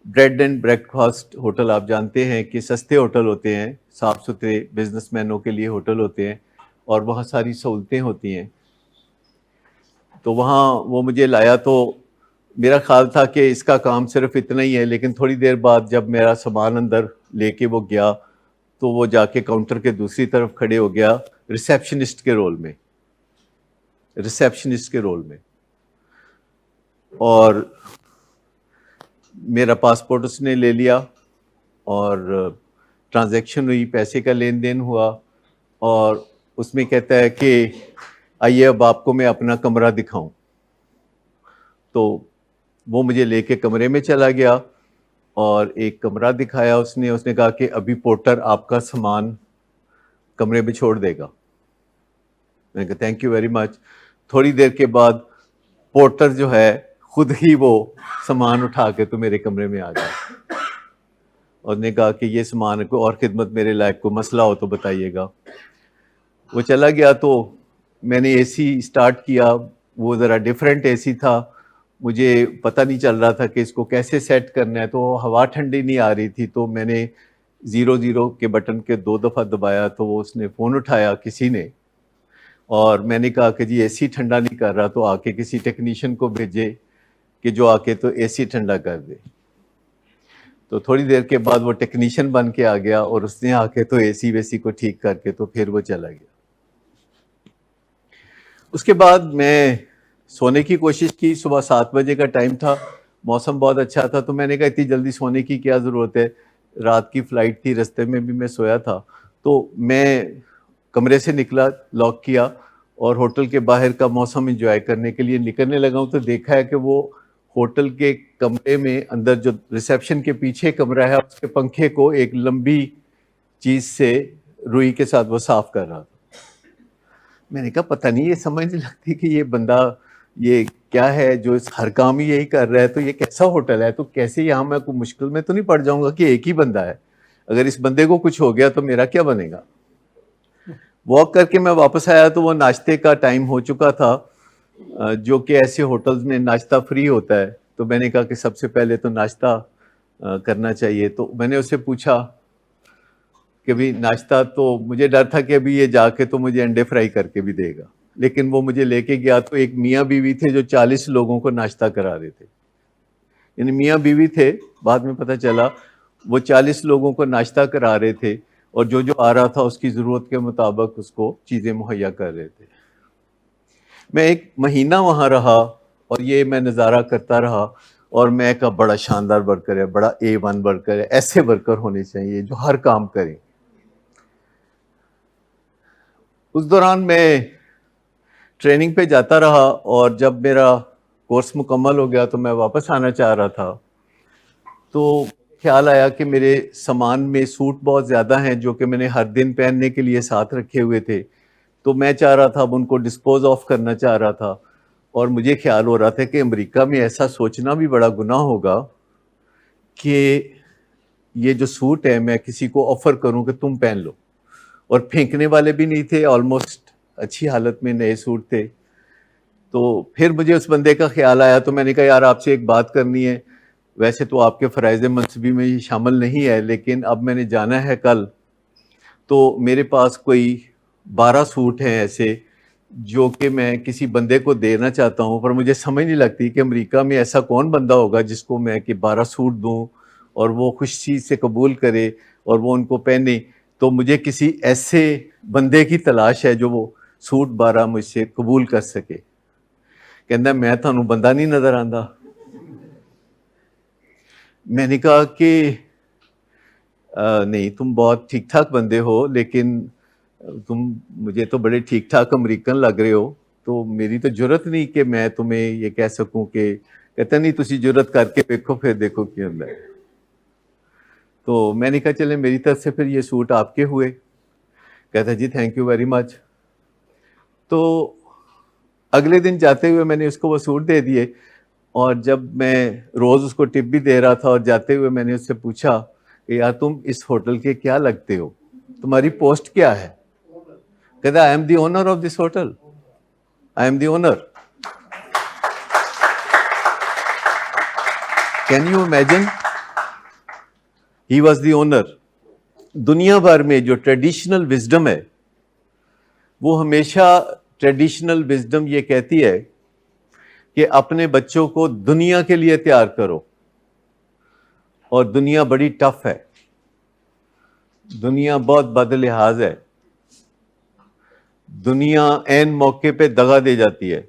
Bread and breakfast hotel آپ جانتے ہیں کہ سستے ہوٹل ہوتے ہیں، صاف ستھرے بزنس مینوں کے لیے ہوٹل ہوتے ہیں، اور وہاں ساری سہولتیں ہوتی ہیں. تو وہاں وہ مجھے لایا تو میرا خیال تھا کہ اس کا کام صرف اتنا ہی ہے، لیکن تھوڑی دیر بعد جب میرا سامان اندر لے کے وہ گیا تو وہ جا کے کاؤنٹر کے دوسری طرف کھڑے ہو گیا ریسیپشنسٹ کے رول میں، اور میرا پاسپورٹ اس نے لے لیا اور ٹرانزیکشن ہوئی، پیسے کا لین دین ہوا، اور اس میں کہتا ہے کہ آئیے اب آپ کو میں اپنا کمرہ دکھاؤں. تو وہ مجھے لے کے کمرے میں چلا گیا اور ایک کمرہ دکھایا اس نے کہا کہ ابھی پورٹر آپ کا سامان کمرے میں چھوڑ دے گا. میں نے کہا تھینک یو ویری مچ. تھوڑی دیر کے بعد پورٹر جو ہے خود ہی وہ سامان اٹھا کے تو میرے کمرے میں آ گیا اور نے کہا کہ یہ سامان کو اور خدمت میرے لائق کو مسئلہ ہو تو بتائیے گا. وہ چلا گیا تو میں نے اے سی اسٹارٹ کیا. وہ ذرا ڈیفرنٹ اے سی تھا، مجھے پتہ نہیں چل رہا تھا کہ اس کو کیسے سیٹ کرنا ہے، تو ہوا ٹھنڈی نہیں آ رہی تھی. تو میں نے 0 کے بٹن کے 2 دفعہ دبایا تو وہ اس نے فون اٹھایا کسی نے، اور میں نے کہا کہ جی اے سی ٹھنڈا نہیں کر رہا، تو آ کے کسی ٹیکنیشین کو بھیجے کہ جو آ کے تو اے سی ٹھنڈا کر دے. تو تھوڑی دیر کے بعد وہ ٹیکنیشین بن کے آ گیا اور اس نے آ کے تو اے سی ویسی کو ٹھیک کر کے تو پھر وہ چلا گیا. اس کے بعد میں سونے کی کوشش کی. صبح 7 بجے کا ٹائم تھا، موسم بہت اچھا تھا، تو میں نے کہا اتنی جلدی سونے کی کیا ضرورت ہے، رات کی فلائٹ تھی، رستے میں بھی میں سویا تھا. تو میں کمرے سے نکلا، لاک کیا اور ہوٹل کے باہر کا موسم انجوائے کرنے کے لیے نکلنے لگا ہوں. تو دیکھا ہے کہ وہ ہوٹل کے کمرے میں اندر جو ریسیپشن کے پیچھے کمرہ ہے اس کے پنکھے کو ایک لمبی چیز سے روئی کے ساتھ وہ صاف کر رہا تھا. میں نے کہا پتہ نہیں یہ سمجھ نہیں لگتی کہ یہ بندہ یہ کیا ہے جو ہر کام ہی یہی کر رہا ہے، تو یہ کیسا ہوٹل ہے، تو کیسے یہاں میں کوئی مشکل میں تو نہیں پڑ جاؤں گا کہ ایک ہی بندہ ہے، اگر اس بندے کو کچھ ہو گیا تو میرا کیا بنے گا. واک کر کے میں واپس آیا تو وہ ناشتے کا ٹائم ہو چکا تھا، جو کہ ایسے ہوٹلز میں ناشتہ فری ہوتا ہے. تو میں نے کہا کہ سب سے پہلے تو ناشتہ کرنا چاہیے. تو میں نے اس سے پوچھا کہ بھی ناشتہ، تو مجھے ڈر تھا کہ ابھی یہ جا کے تو مجھے انڈے فرائی کر کے بھی دے گا، لیکن وہ مجھے لے کے گیا تو ایک میاں بیوی تھے جو 40 لوگوں کو ناشتہ کرا رہے تھے. یعنی میاں بیوی تھے، بعد میں پتہ چلا وہ 40 لوگوں کو ناشتہ کرا رہے تھے، اور جو آ رہا تھا اس کی ضرورت کے مطابق اس کو چیزیں مہیا کر رہے تھے. میں 1 مہینہ وہاں رہا اور یہ میں نظارہ کرتا رہا، اور میں کہا بڑا شاندار ورکر ہے، بڑا A1 ورکر ہے، ایسے ورکر ہونے چاہیے جو ہر کام کریں. اس دوران میں ٹریننگ پہ جاتا رہا، اور جب میرا کورس مکمل ہو گیا تو میں واپس آنا چاہ رہا تھا. تو خیال آیا کہ میرے سامان میں سوٹ بہت زیادہ ہیں جو کہ میں نے ہر دن پہننے کے لیے ساتھ رکھے ہوئے تھے، تو میں چاہ رہا تھا اب ان کو ڈسپوز آف کرنا چاہ رہا تھا. اور مجھے خیال ہو رہا تھا کہ امریکہ میں ایسا سوچنا بھی بڑا گناہ ہوگا کہ یہ جو سوٹ ہے میں کسی کو آفر کروں کہ تم پہن لو. اور پھینکنے والے بھی نہیں تھے، آلموسٹ اچھی حالت میں نئے سوٹ تھے. تو پھر مجھے اس بندے کا خیال آیا، تو میں نے کہا یار آپ سے ایک بات کرنی ہے. ویسے تو آپ کے فرائض منصبی میں یہ شامل نہیں ہے، لیکن اب میں نے جانا ہے کل، تو میرے پاس کوئی 12 سوٹ ہیں ایسے جو کہ میں کسی بندے کو دینا چاہتا ہوں، پر مجھے سمجھ نہیں لگتی کہ امریکہ میں ایسا کون بندہ ہوگا جس کو میں کہ 12 سوٹ دوں اور وہ خوشی سے قبول کرے اور وہ ان کو پہنے. تو مجھے کسی ایسے بندے کی تلاش ہے جو وہ سوٹ 12 مجھ سے قبول کر سکے. کہنا میں تھانوں بندہ نہیں نظر آندا. میں نے کہا کہ نہیں، تم بہت ٹھیک ٹھاک بندے ہو، لیکن تم مجھے تو بڑے ٹھیک ٹھاک امریکن لگ رہے ہو، تو میری تو جرت نہیں کہ میں تمہیں یہ کہہ سکوں کہ کہتا نہیں تسی جرت کر کے دیکھو پھر دیکھو کیا ہوتا ہے. تو میں نے کہا چلے میری طرف سے پھر یہ سوٹ آپ کے ہوئے. کہتا جی تھینک یو ویری مچ. تو اگلے دن جاتے ہوئے میں نے اس کو وہ سوٹ دے دیے، اور جب میں روز اس کو ٹپ بھی دے رہا تھا اور جاتے ہوئے میں نے اس سے پوچھا کہ یار تم اس ہوٹل کے کیا لگتے ہو، تمہاری پوسٹ کیا ہے؟ کہتا I am the owner of this hotel, I am the owner. Can you imagine? He was the owner. دنیا بھر میں جو ٹریڈیشنل وزڈم ہے وہ ہمیشہ ٹریڈیشنل وزڈم یہ کہتی ہے کہ اپنے بچوں کو دنیا کے لیے تیار کرو، اور دنیا بڑی ٹف ہے، دنیا بہت بد لحاظ ہے، دنیا عین موقع پہ دغا دے جاتی ہے.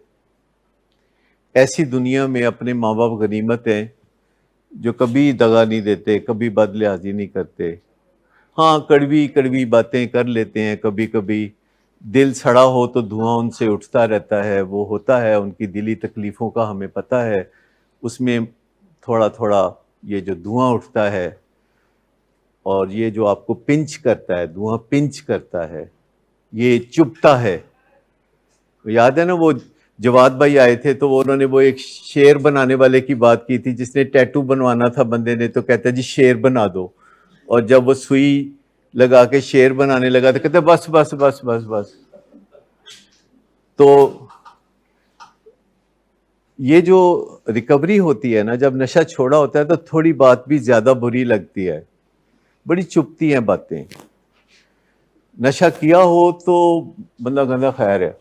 ایسی دنیا میں اپنے ماں باپ غنیمت ہیں جو کبھی دغا نہیں دیتے، کبھی بد لحاظی نہیں کرتے. ہاں کڑوی کڑوی باتیں کر لیتے ہیں کبھی کبھی، دل سڑا ہو تو دھواں ان سے اٹھتا رہتا ہے، وہ ہوتا ہے، ان کی دلی تکلیفوں کا ہمیں پتہ ہے. اس میں تھوڑا تھوڑا یہ جو دھواں اٹھتا ہے اور یہ جو آپ کو پنچ کرتا ہے، دھواں پنچ کرتا ہے، یہ چبھتا ہے. یاد ہے نا وہ جواد بھائی آئے تھے تو انہوں نے وہ ایک شیر بنانے والے کی بات کی تھی، جس نے ٹیٹو بنوانا تھا بندے نے، تو کہتا ہے جی شیر بنا دو، اور جب وہ سوئی لگا کے شیر بنانے لگا تو کہتے بس بس بس بس بس. تو یہ جو ریکوری ہوتی ہے نا، جب نشہ چھوڑا ہوتا ہے تو تھوڑی بات بھی زیادہ بری لگتی ہے، بڑی چپتی ہیں باتیں. نشہ کیا ہو تو بندہ گندا خیر ہے،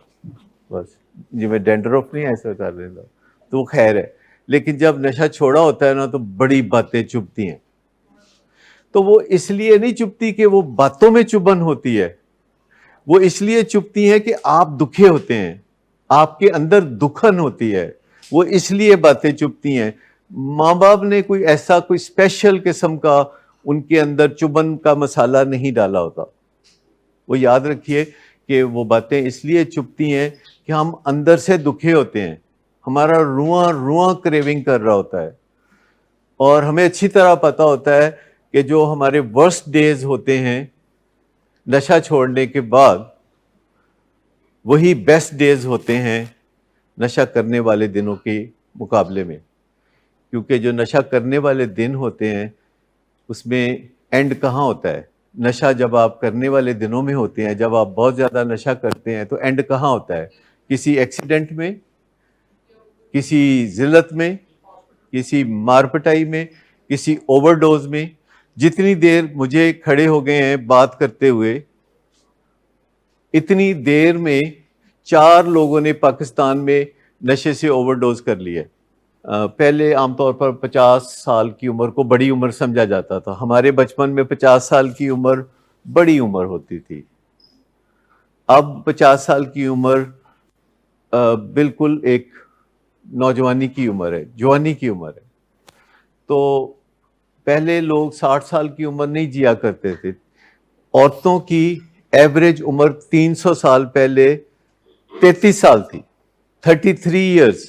بس جی میں ڈینڈرف نہیں ایسا کر دیتا تو وہ خیر ہے، لیکن جب نشہ چھوڑا ہوتا ہے نا تو بڑی باتیں چبھتی ہیں. تو وہ اس لیے نہیں چبھتی کہ وہ باتوں میں چبھن ہوتی ہے، وہ اس لیے چبھتی ہیں کہ آپ دکھے ہوتے ہیں، آپ کے اندر دکھن ہوتی ہے، وہ اس لیے باتیں چبھتی ہیں. ماں باپ نے کوئی ایسا کوئی اسپیشل قسم کا ان کے اندر چبھن کا مسالہ نہیں ڈالا ہوتا. وہ یاد رکھیے کہ وہ باتیں اس لیے چبھتی ہیں کہ ہم اندر سے دکھے ہوتے ہیں، ہمارا رواں رواں کریونگ کر رہا ہوتا ہے، اور ہمیں اچھی طرح پتا ہوتا ہے کہ جو ہمارے ورسٹ ڈیز ہوتے ہیں نشہ چھوڑنے کے بعد، وہی بیسٹ ڈیز ہوتے ہیں نشہ کرنے والے دنوں کے مقابلے میں. کیونکہ جو نشہ کرنے والے دن ہوتے ہیں اس میں اینڈ کہاں ہوتا ہے؟ نشہ جب آپ کرنے والے دنوں میں ہوتے ہیں، جب آپ بہت زیادہ نشہ کرتے ہیں تو اینڈ کہاں ہوتا ہے؟ کسی ایکسیڈنٹ میں، کسی ذلت میں، کسی مار پٹائی میں، کسی اوور ڈوز میں. جتنی دیر مجھے کھڑے ہو گئے ہیں بات کرتے ہوئے، اتنی دیر میں 4 لوگوں نے پاکستان میں نشے سے اوور ڈوز کر لیا. پہلے عام طور پر 50 سال کی عمر کو بڑی عمر سمجھا جاتا تھا. ہمارے بچپن میں 50 سال کی عمر بڑی عمر ہوتی تھی. اب 50 سال کی عمر بالکل ایک نوجوانی کی عمر ہے، جوانی کی عمر ہے. تو پہلے لوگ 60 سال کی عمر نہیں جیا کرتے تھے. عورتوں کی ایوریج عمر 300 سال پہلے 33 سال تھی. 33 ایئرز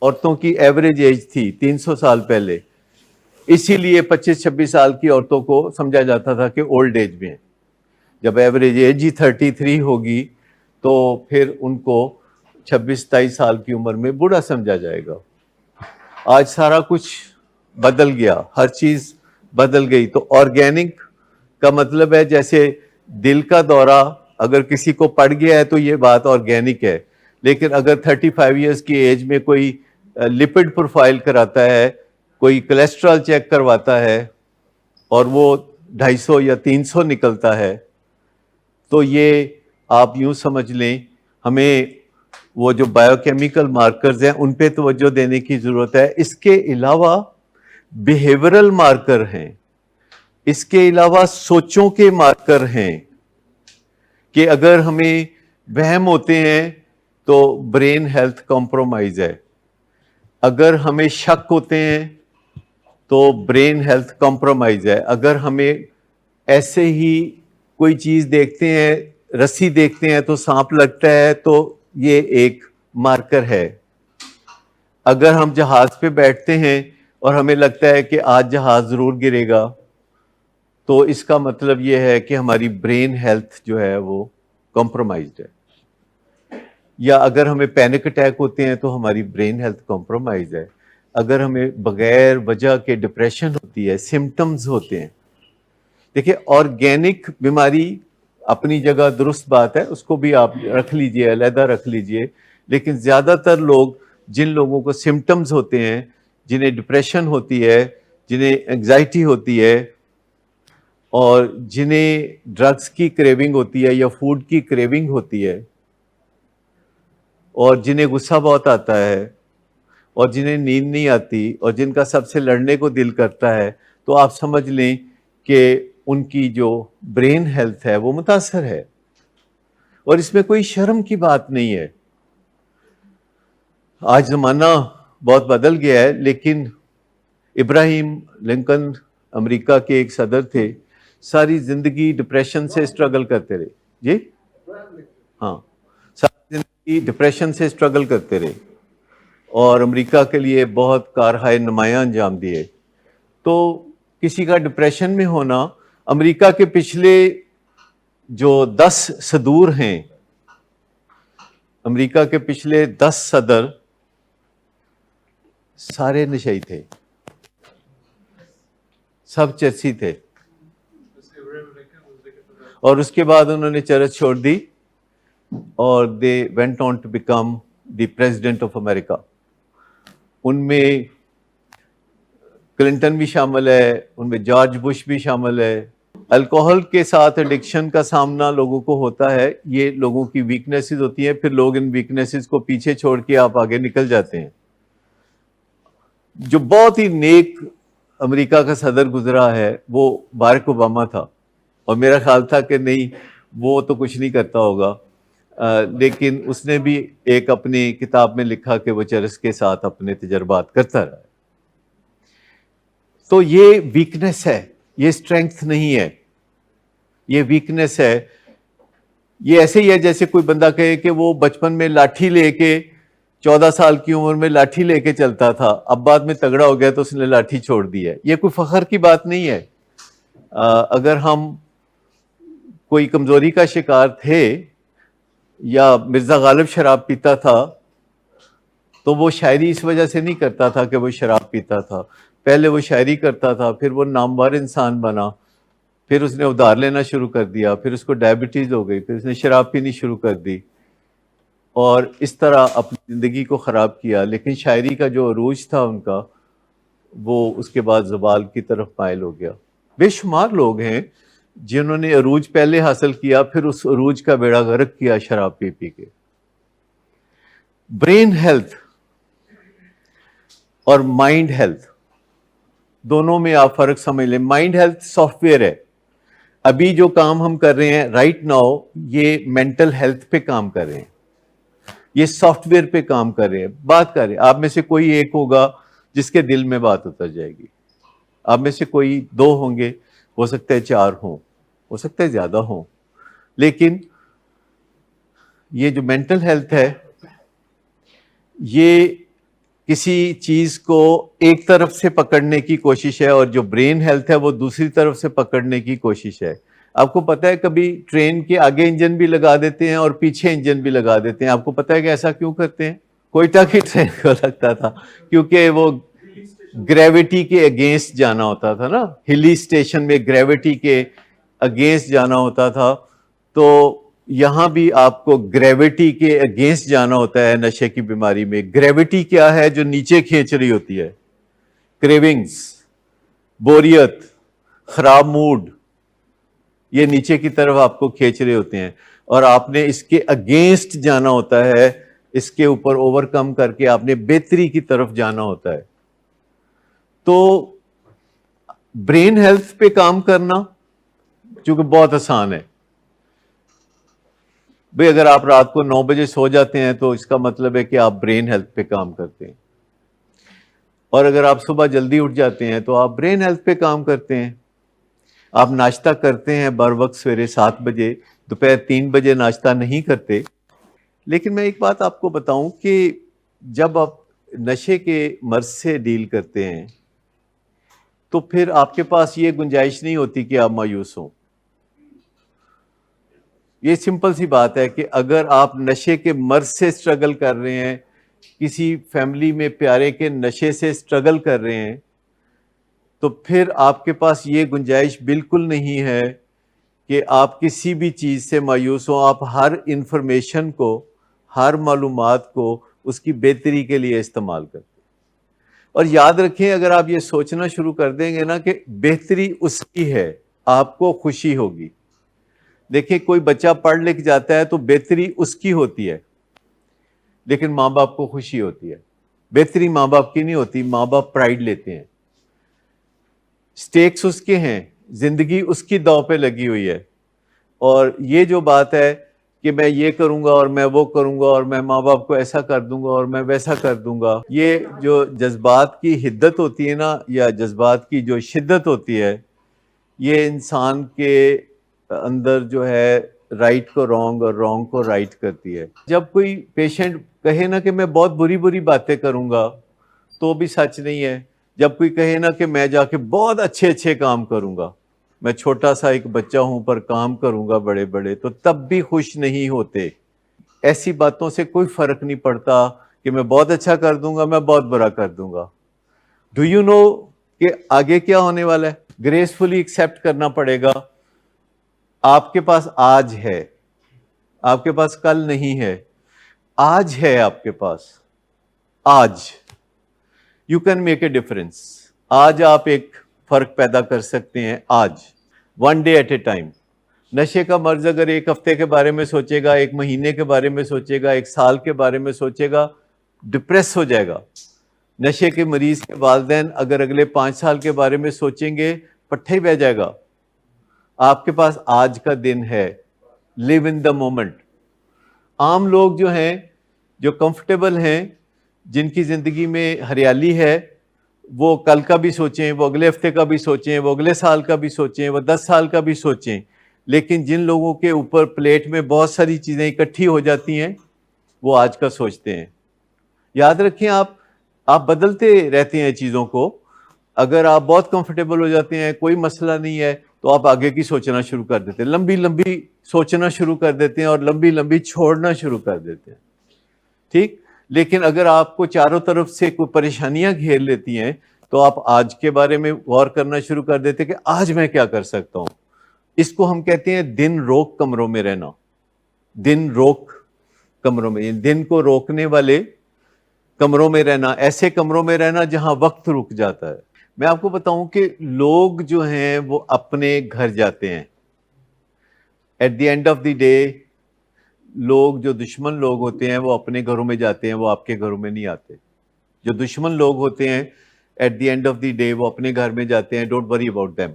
عورتوں کی ایوریج ایج تھی 300 سال پہلے. اسی لیے 25-26 سال کی عورتوں کو سمجھا جاتا تھا کہ اولڈ ایج میں ہیں. جب ایوریج ایج ہی 33 ہوگی تو پھر ان کو 26-27 سال کی عمر میں بوڑھا سمجھا جائے گا. آج سارا کچھ بدل گیا، ہر چیز بدل گئی. تو آرگینک کا مطلب ہے جیسے دل کا دورہ اگر کسی کو پڑ گیا ہے تو یہ بات آرگینک ہے. لیکن اگر 35 ایئرز کی ایج میں کوئی لپڈ پروفائل کراتا ہے، کوئی کولیسٹرول چیک کرواتا ہے اور وہ 250 یا 300 نکلتا ہے، تو یہ آپ یوں سمجھ لیں ہمیں وہ جو بایو کیمیکل مارکرز ہیں ان پہ توجہ دینے کی ضرورت ہے۔ اس کے علاوہ بیہیورل مارکر ہیں، اس کے علاوہ سوچوں کے مارکر ہیں کہ اگر ہمیں وہم ہوتے ہیں تو برین ہیلتھ کمپرومائز ہے، اگر ہمیں شک ہوتے ہیں تو برین ہیلتھ کمپرومائز ہے، اگر ہمیں ایسے ہی کوئی چیز دیکھتے ہیں، رسی دیکھتے ہیں تو سانپ لگتا ہے تو یہ ایک مارکر ہے، اگر ہم جہاز پہ بیٹھتے ہیں اور ہمیں لگتا ہے کہ آج جہاز ضرور گرے گا تو اس کا مطلب یہ ہے کہ ہماری برین ہیلتھ جو ہے وہ کمپرومائزڈ ہے، یا اگر ہمیں پینک اٹیک ہوتے ہیں تو ہماری برین ہیلتھ کمپرومائز ہے، اگر ہمیں بغیر وجہ کے ڈپریشن ہوتی ہے، سمٹمز ہوتے ہیں۔ دیکھیں آرگینک بیماری اپنی جگہ درست بات ہے، اس کو بھی آپ رکھ لیجئے، علیحدہ رکھ لیجئے، لیکن زیادہ تر لوگ جن لوگوں کو سمٹمز ہوتے ہیں، جنہیں ڈپریشن ہوتی ہے، جنہیں انگزائٹی ہوتی ہے، اور جنہیں ڈرگز کی کریونگ ہوتی ہے یا فوڈ کی کریونگ ہوتی ہے، اور جنہیں غصہ بہت آتا ہے، اور جنہیں نیند نہیں آتی، اور جن کا سب سے لڑنے کو دل کرتا ہے، تو آپ سمجھ لیں کہ ان کی جو برین ہیلتھ ہے وہ متاثر ہے، اور اس میں کوئی شرم کی بات نہیں ہے۔ آج زمانہ بہت بدل گیا ہے، لیکن ابراہیم لنکن امریکہ کے ایک صدر تھے، ساری زندگی ڈپریشن سے اسٹرگل کرتے رہے۔ جی ہاں، ساری زندگی ڈپریشن سے اسٹرگل کرتے رہے اور امریکہ کے لیے بہت کارہائے نمایاں انجام دیے۔ تو کسی کا ڈپریشن میں ہونا، امریکہ کے پچھلے جو 10 صدور ہیں، امریکہ کے پچھلے 10 صدر سارے نشئی تھے، سب چرسی تھے، اور اس کے بعد انہوں نے چرچ چھوڑ دی اور they went on to become the president of America. ان میں کلنٹن بھی شامل ہے، ان میں جارج بش بھی شامل ہے۔ الکوہل کے ساتھ ایڈکشن کا سامنا لوگوں کو ہوتا ہے، یہ لوگوں کی ویکنیسز ہوتی ہیں، پھر لوگ ان ویکنیسز کو پیچھے چھوڑ کے آپ آگے نکل جاتے ہیں۔ جو بہت ہی نیک امریکہ کا صدر گزرا ہے وہ بارک اوباما تھا، اور میرا خیال تھا کہ نہیں وہ تو کچھ نہیں کرتا ہوگا، لیکن اس نے بھی ایک اپنی کتاب میں لکھا کہ وہ چرس کے ساتھ اپنے تجربات کرتا رہا۔ تو یہ ویکنیس ہے، یہ اسٹرینگتھ نہیں ہے، یہ ویکنیس ہے۔ یہ ایسے ہی ہے جیسے کوئی بندہ کہے کہ وہ بچپن میں لاٹھی لے کے 14 سال کی عمر میں لاٹھی لے کے چلتا تھا، اب بعد میں تگڑا ہو گیا تو اس نے لاٹھی چھوڑ دی ہے۔ یہ کوئی فخر کی بات نہیں ہے۔ اگر ہم کوئی کمزوری کا شکار تھے یا مرزا غالب شراب پیتا تھا تو وہ شاعری اس وجہ سے نہیں کرتا تھا کہ وہ شراب پیتا تھا، پہلے وہ شاعری کرتا تھا، پھر وہ نامور انسان بنا، پھر اس نے ادھار لینا شروع کر دیا، پھر اس کو ڈائبٹیز ہو گئی، پھر اس نے شراب پینی شروع کر دی، اور اس طرح اپنی زندگی کو خراب کیا۔ لیکن شاعری کا جو عروج تھا ان کا، وہ اس کے بعد زوال کی طرف مائل ہو گیا۔ بے شمار لوگ ہیں جنہوں نے عروج پہلے حاصل کیا، پھر اس عروج کا بیڑا غرق کیا شراب پی پی کے۔ برین ہیلتھ اور مائنڈ ہیلتھ دونوں میں آپ فرق سمجھ لیں۔ مائنڈ ہیلتھ سافٹ ویئر ہے، ابھی جو کام ہم کر رہے ہیں رائٹ ناؤ یہ مینٹل ہیلتھ پہ کام کر رہے ہیں، یہ سافٹ ویئر پہ کام کر رہے ہیں، بات کر رہے ہیں۔ آپ میں سے کوئی ایک ہوگا جس کے دل میں بات اتر جائے گی، آپ میں سے کوئی 2 ہوں گے، ہو سکتا ہے 4 ہوں، ہو سکتا ہے زیادہ ہوں، لیکن یہ جو مینٹل ہیلتھ ہے یہ کسی چیز کو ایک طرف سے پکڑنے کی کوشش ہے، اور جو برین ہیلتھ ہے وہ دوسری طرف سے پکڑنے کی کوشش ہے۔ آپ کو پتہ ہے کبھی ٹرین کے آگے انجن بھی لگا دیتے ہیں اور پیچھے انجن بھی لگا دیتے ہیں، آپ کو پتہ ہے کہ ایسا کیوں کرتے ہیں؟ کوئٹہ کی ٹرین کو لگتا تھا کیونکہ وہ گریوٹی کے اگینسٹ جانا ہوتا تھا نا، ہلی اسٹیشن میں گریوٹی کے اگینسٹ جانا ہوتا تھا، تو یہاں بھی آپ کو گریوٹی کے اگینسٹ جانا ہوتا ہے نشے کی بیماری میں۔ گریوٹی کیا ہے؟ جو نیچے کھینچ رہی ہوتی ہے، کریونگز، بوریت، خراب موڈ، یہ نیچے کی طرف آپ کو کھینچ رہے ہوتے ہیں، اور آپ نے اس کے اگینسٹ جانا ہوتا ہے، اس کے اوپر اوور کم کر کے آپ نے بہتری کی طرف جانا ہوتا ہے. تو برین ہیلتھ پہ کام کرنا چونکہ بہت آسان ہے. بھئی اگر آپ رات کو 9 بجے سو جاتے ہیں تو اس کا مطلب ہے کہ آپ برین ہیلتھ پہ کام کرتے ہیں، اور اگر آپ صبح جلدی اٹھ جاتے ہیں تو آپ برین ہیلتھ پہ کام کرتے ہیں. آپ ناشتہ کرتے ہیں بر وقت سویرے 7 بجے، دوپہر 3 بجے ناشتہ نہیں کرتے. لیکن میں ایک بات آپ کو بتاؤں کہ جب آپ نشے کے مرض سے ڈیل کرتے ہیں تو پھر آپ کے پاس یہ گنجائش نہیں ہوتی کہ آپ مایوس ہوں. یہ سمپل سی بات ہے کہ اگر آپ نشے کے مرض سے سٹرگل کر رہے ہیں، کسی فیملی میں پیارے کے نشے سے سٹرگل کر رہے ہیں، تو پھر آپ کے پاس یہ گنجائش بالکل نہیں ہے کہ آپ کسی بھی چیز سے مایوس ہوں. آپ ہر انفارمیشن کو، ہر معلومات کو اس کی بہتری کے لیے استعمال کرتے ہیں. اور یاد رکھیں، اگر آپ یہ سوچنا شروع کر دیں گے نا کہ بہتری اس کی ہے، آپ کو خوشی ہوگی. دیکھیں کوئی بچہ پڑھ لکھ جاتا ہے تو بہتری اس کی ہوتی ہے، لیکن ماں باپ کو خوشی ہوتی ہے. بہتری ماں باپ کی نہیں ہوتی، ماں باپ پرائیڈ لیتے ہیں. سٹیکس اس کے ہیں، زندگی اس کی داؤ پہ لگی ہوئی ہے. اور یہ جو بات ہے کہ میں یہ کروں گا اور میں وہ کروں گا اور میں ماں باپ کو ایسا کر دوں گا اور میں ویسا کر دوں گا، یہ جو جذبات کی حدت ہوتی ہے نا، یا جذبات کی جو شدت ہوتی ہے، یہ انسان کے اندر جو ہے رائٹ کو رانگ اور رانگ کو رائٹ کرتی ہے. جب کوئی پیشنٹ کہے نا کہ میں بہت بری بری باتیں کروں گا تو بھی سچ نہیں ہے. جب کوئی کہے نا کہ میں جا کے بہت اچھے اچھے کام کروں گا، میں چھوٹا سا ایک بچہ ہوں پر کام کروں گا بڑے بڑے، تو تب بھی خوش نہیں ہوتے. ایسی باتوں سے کوئی فرق نہیں پڑتا کہ میں بہت اچھا کر دوں گا، میں بہت برا کر دوں گا. ڈو یو نو کہ آگے کیا ہونے والا ہے؟ گریسفلی ایکسیپٹ کرنا پڑے گا. آپ کے پاس آج ہے، آپ کے پاس کل نہیں ہے. آج ہے آپ کے پاس، آج you can make a difference. آج آپ ایک فرق پیدا کر سکتے ہیں، آج، one day at a time. نشے کا مرض اگر ایک ہفتے کے بارے میں سوچے گا، ایک مہینے کے بارے میں سوچے گا، ایک سال کے بارے میں سوچے گا، ڈپریس ہو جائے گا. نشے کے مریض کے والدین اگر اگلے 5 سال کے بارے میں سوچیں گے، پٹھے بہ جائے گا. آپ کے پاس آج کا دن ہے. لیو ان دا مومنٹ. عام لوگ جو ہیں، جو کمفرٹیبل ہیں، جن کی زندگی میں ہریالی ہے، وہ کل کا بھی سوچیں، وہ اگلے ہفتے کا بھی سوچیں، وہ اگلے سال کا بھی سوچیں، وہ 10 سال کا بھی سوچیں. لیکن جن لوگوں کے اوپر پلیٹ میں بہت ساری چیزیں اکٹھی ہو جاتی ہیں، وہ آج کا سوچتے ہیں. یاد رکھیں، آپ بدلتے رہتے ہیں چیزوں کو. اگر آپ بہت کمفرٹیبل ہو جاتے ہیں، کوئی مسئلہ نہیں ہے، تو آپ آگے کی سوچنا شروع کر دیتے ہیں، لمبی لمبی سوچنا شروع کر دیتے ہیں اور لمبی لمبی چھوڑنا شروع کر دیتے ہیں. ٹھیک. لیکن اگر آپ کو چاروں طرف سے کوئی پریشانیاں گھیر لیتی ہیں تو آپ آج کے بارے میں غور کرنا شروع کر دیتے کہ آج میں کیا کر سکتا ہوں. اس کو ہم کہتے ہیں دن روک کمروں میں رہنا. دن روک کمروں میں، دن کو روکنے والے کمروں میں رہنا، ایسے کمروں میں رہنا جہاں وقت رک جاتا ہے. میں آپ کو بتاؤں کہ لوگ جو ہیں وہ اپنے گھر جاتے ہیں. At the end of the day لوگ، جو دشمن لوگ ہوتے ہیں وہ اپنے گھروں میں جاتے ہیں، وہ آپ کے گھروں میں نہیں آتے. جو دشمن لوگ ہوتے ہیں at the end of the day وہ اپنے گھر میں جاتے ہیں. Don't worry about them.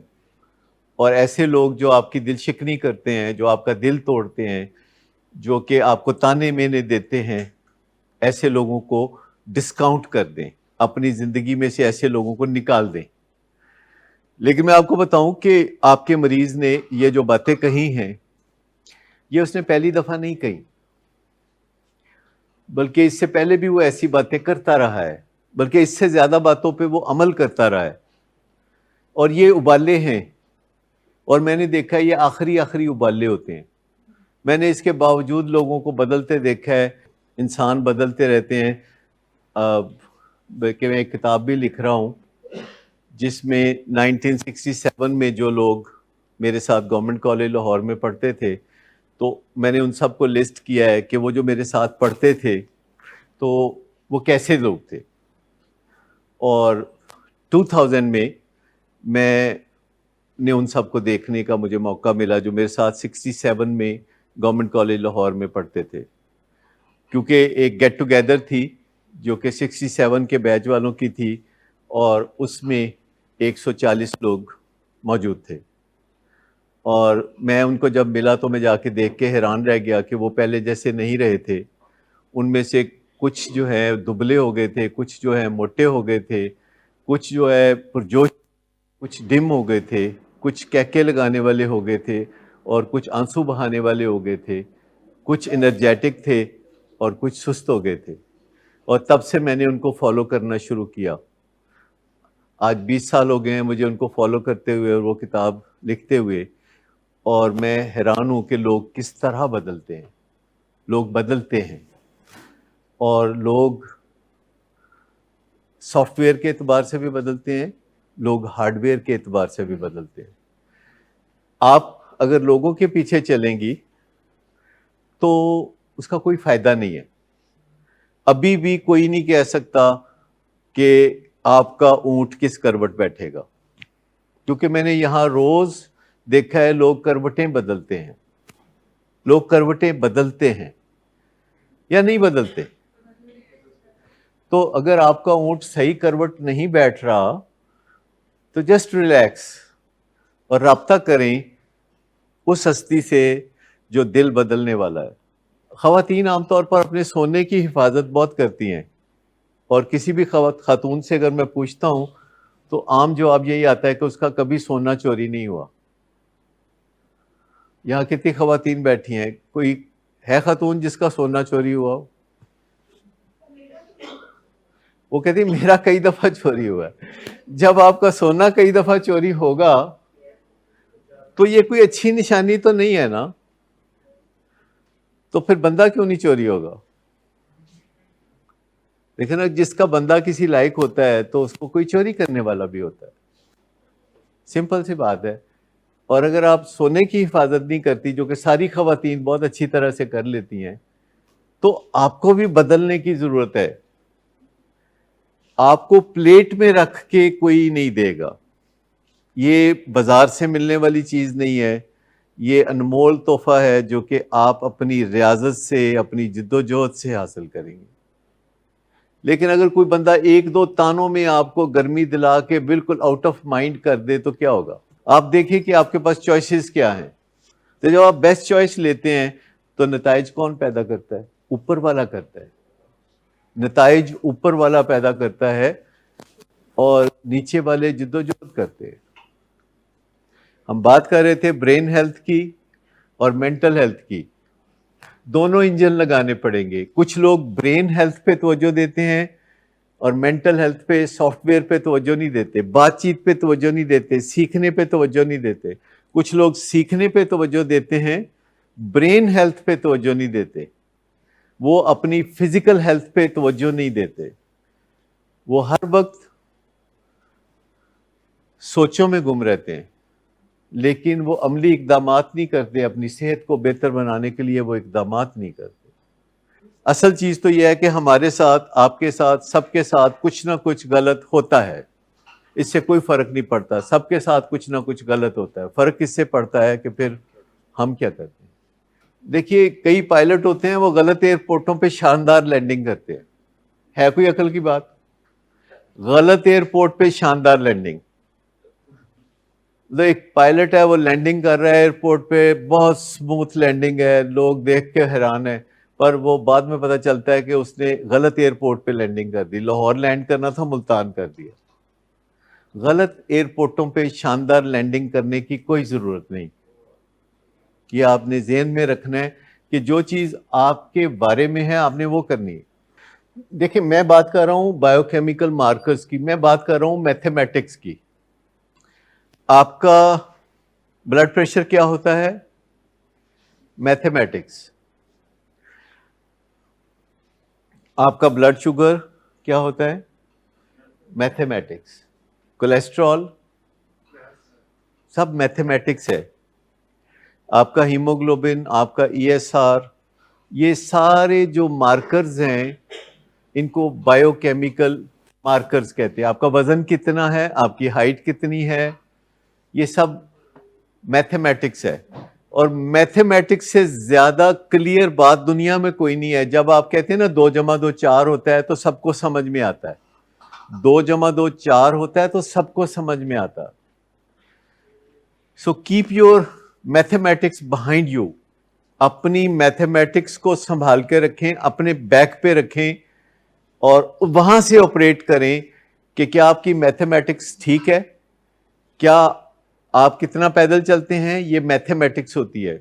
اور ایسے لوگ جو آپ کی دل شکنی کرتے ہیں، جو آپ کا دل توڑتے ہیں، جو کہ آپ کو تانے مینے دیتے ہیں، ایسے لوگوں کو ڈسکاؤنٹ کر دیں، اپنی زندگی میں سے ایسے لوگوں کو نکال دیں. لیکن میں آپ کو بتاؤں کہ آپ کے مریض نے یہ جو باتیں کہی ہیں، یہ اس نے پہلی دفعہ نہیں کہی، بلکہ اس سے پہلے بھی وہ ایسی باتیں کرتا رہا ہے، بلکہ اس سے زیادہ باتوں پہ وہ عمل کرتا رہا ہے. اور یہ ابالے ہیں، اور میں نے دیکھا یہ آخری ابالے ہوتے ہیں. میں نے اس کے باوجود لوگوں کو بدلتے دیکھا ہے. انسان بدلتے رہتے ہیں. کہ میں ایک کتاب بھی لکھ رہا ہوں جس میں 1967 میں جو لوگ میرے ساتھ گورنمنٹ کالج لاہور میں پڑھتے تھے، تو میں نے ان سب کو لسٹ کیا ہے کہ وہ جو میرے ساتھ پڑھتے تھے تو وہ کیسے لوگ تھے. اور 2000 میں میں نے ان سب کو دیکھنے کا مجھے موقع ملا جو میرے ساتھ 67 میں گورنمنٹ کالج لاہور میں پڑھتے تھے، کیونکہ ایک گیٹ ٹوگیدر تھی جو کہ 67 کے بیچ والوں کی تھی، اور اس میں 140 لوگ موجود تھے، اور میں ان کو جب ملا تو میں جا کے دیکھ کے حیران رہ گیا کہ وہ پہلے جیسے نہیں رہے تھے. ان میں سے کچھ جو ہے دبلے ہو گئے تھے، کچھ جو ہے موٹے ہو گئے تھے، کچھ جو ہے پرجوش، کچھ ڈم ہو گئے تھے، کچھ کہکے لگانے والے ہو گئے تھے، اور کچھ آنسو بہانے والے ہو گئے تھے، کچھ انرجیٹک تھے اور کچھ سست ہو گئے تھے. اور تب سے میں نے ان کو فالو کرنا شروع کیا. آج 20 سال ہو گئے ہیں مجھے ان کو فالو کرتے ہوئے اور وہ کتاب لکھتے ہوئے، اور میں حیران ہوں کہ لوگ کس طرح بدلتے ہیں. لوگ بدلتے ہیں، اور لوگ سافٹ ویئر کے اعتبار سے بھی بدلتے ہیں، لوگ ہارڈ ویئر کے اعتبار سے بھی بدلتے ہیں. آپ اگر لوگوں کے پیچھے چلیں گی تو اس کا کوئی فائدہ نہیں ہے. ابھی بھی کوئی نہیں کہہ سکتا کہ آپ کا اونٹ کس کروٹ بیٹھے گا، کیونکہ میں نے یہاں روز دیکھا ہے لوگ کروٹیں بدلتے ہیں. لوگ کروٹیں بدلتے ہیں یا نہیں بدلتے؟ تو اگر آپ کا اونٹ صحیح کروٹ نہیں بیٹھ رہا تو جسٹ ریلیکس اور رابطہ کریں اس ہستی سے جو دل بدلنے والا ہے. خواتین عام طور پر اپنے سونے کی حفاظت بہت کرتی ہیں، اور کسی بھی خاتون سے اگر میں پوچھتا ہوں تو عام جواب یہی آتا ہے کہ اس کا کبھی سونا چوری نہیں ہوا. یہاں کتنی خواتین بیٹھی ہیں، کوئی ہے خاتون جس کا سونا چوری ہوا ہو؟ وہ کہتی میرا کئی دفعہ چوری ہوا ہے. جب آپ کا سونا کئی دفعہ چوری ہوگا تو یہ کوئی اچھی نشانی تو نہیں ہے نا. تو پھر بندہ کیوں نہیں چوری ہوگا؟ لیکن جس کا بندہ کسی لائق ہوتا ہے تو اس کو کوئی چوری کرنے والا بھی ہوتا ہے. سمپل سی بات ہے. اور اگر آپ سونے کی حفاظت نہیں کرتی، جو کہ ساری خواتین بہت اچھی طرح سے کر لیتی ہیں، تو آپ کو بھی بدلنے کی ضرورت ہے. آپ کو پلیٹ میں رکھ کے کوئی نہیں دے گا. یہ بازار سے ملنے والی چیز نہیں ہے، یہ انمول تحفہ ہے جو کہ آپ اپنی ریاضت سے، اپنی جد و جہد سے حاصل کریں گے. لیکن اگر کوئی بندہ ایک دو تانوں میں آپ کو گرمی دلا کے بالکل آؤٹ آف مائنڈ کر دے تو کیا ہوگا؟ آپ دیکھیں کہ آپ کے پاس چوائسز کیا ہیں. تو جب آپ بیسٹ چوائس لیتے ہیں تو نتائج کون پیدا کرتا ہے؟ اوپر والا کرتا ہے. نتائج اوپر والا پیدا کرتا ہے اور نیچے والے جد و جہد کرتے ہیں. ہم بات کر رہے تھے برین ہیلتھ کی اور مینٹل ہیلتھ کی. دونوں انجن لگانے پڑیں گے. کچھ لوگ برین ہیلتھ پہ توجہ دیتے ہیں اور مینٹل ہیلتھ پہ، سافٹ ویئر پہ توجہ نہیں دیتے، بات چیت پہ توجہ نہیں دیتے، سیکھنے پہ توجہ نہیں دیتے. کچھ لوگ سیکھنے پہ توجہ دیتے ہیں، برین ہیلتھ پہ توجہ نہیں دیتے. وہ اپنی فزیکل ہیلتھ پہ توجہ نہیں دیتے. وہ ہر وقت سوچوں میں گم رہتے ہیں، لیکن وہ عملی اقدامات نہیں کرتے. اپنی صحت کو بہتر بنانے کے لیے وہ اقدامات نہیں کرتے. اصل چیز تو یہ ہے کہ ہمارے ساتھ، آپ کے ساتھ، سب کے ساتھ کچھ نہ کچھ غلط ہوتا ہے. اس سے کوئی فرق نہیں پڑتا. سب کے ساتھ کچھ نہ کچھ غلط ہوتا ہے. فرق اس سے پڑتا ہے کہ پھر ہم کیا کرتے ہیں. دیکھیے کئی پائلٹ ہوتے ہیں وہ غلط ایئرپورٹوں پہ شاندار لینڈنگ کرتے ہیں. ہے کوئی عقل کی بات؟ غلط ایئرپورٹ پہ شاندار لینڈنگ. ایک پائلٹ ہے وہ لینڈنگ کر رہا ہے ایئرپورٹ پہ، بہت سموتھ لینڈنگ ہے، لوگ دیکھ کے حیران ہیں، پر وہ بعد میں پتہ چلتا ہے کہ اس نے غلط ایئرپورٹ پہ لینڈنگ کر دی. لاہور لینڈ کرنا تھا، ملتان کر دیا. غلط ایئرپورٹوں پہ شاندار لینڈنگ کرنے کی کوئی ضرورت نہیں. یہ آپ نے ذہن میں رکھنا ہے کہ جو چیز آپ کے بارے میں ہے آپ نے وہ کرنی ہے. دیکھیں میں بات کر رہا ہوں بایو کیمیکل مارکرز کی، میں بات کر رہا ہوں میتھمیٹکس کی. آپ کا بلڈ پریشر کیا ہوتا ہے؟ میتھمیٹکس. آپ کا بلڈ شوگر کیا ہوتا ہے؟ میتھمیٹکس. کولیسٹرول سب میتھمیٹکس ہے. آپ کا ہیموگلوبن، آپ کا ESR، یہ سارے جو مارکرز ہیں ان کو بایو کیمیکل مارکرز کہتے ہیں. آپ کا وزن کتنا ہے, آپ کی ہائٹ کتنی ہے, یہ سب میتھمیٹکس ہے. اور میتھمیٹکس سے زیادہ کلیئر بات دنیا میں کوئی نہیں ہے. جب آپ کہتے ہیں نا 2 + 2 4 ہوتا ہے تو سب کو سمجھ میں آتا ہے. 2 + 2 4 ہوتا ہے تو سب کو سمجھ میں آتا. So keep your mathematics behind you. اپنی میتھمیٹکس کو سنبھال کے رکھیں, اپنے بیک پہ رکھیں اور وہاں سے آپریٹ کریں کہ کیا آپ کی میتھمیٹکس ٹھیک ہے, کیا آپ کتنا پیدل چلتے ہیں, یہ میتھمیٹکس ہوتی ہے.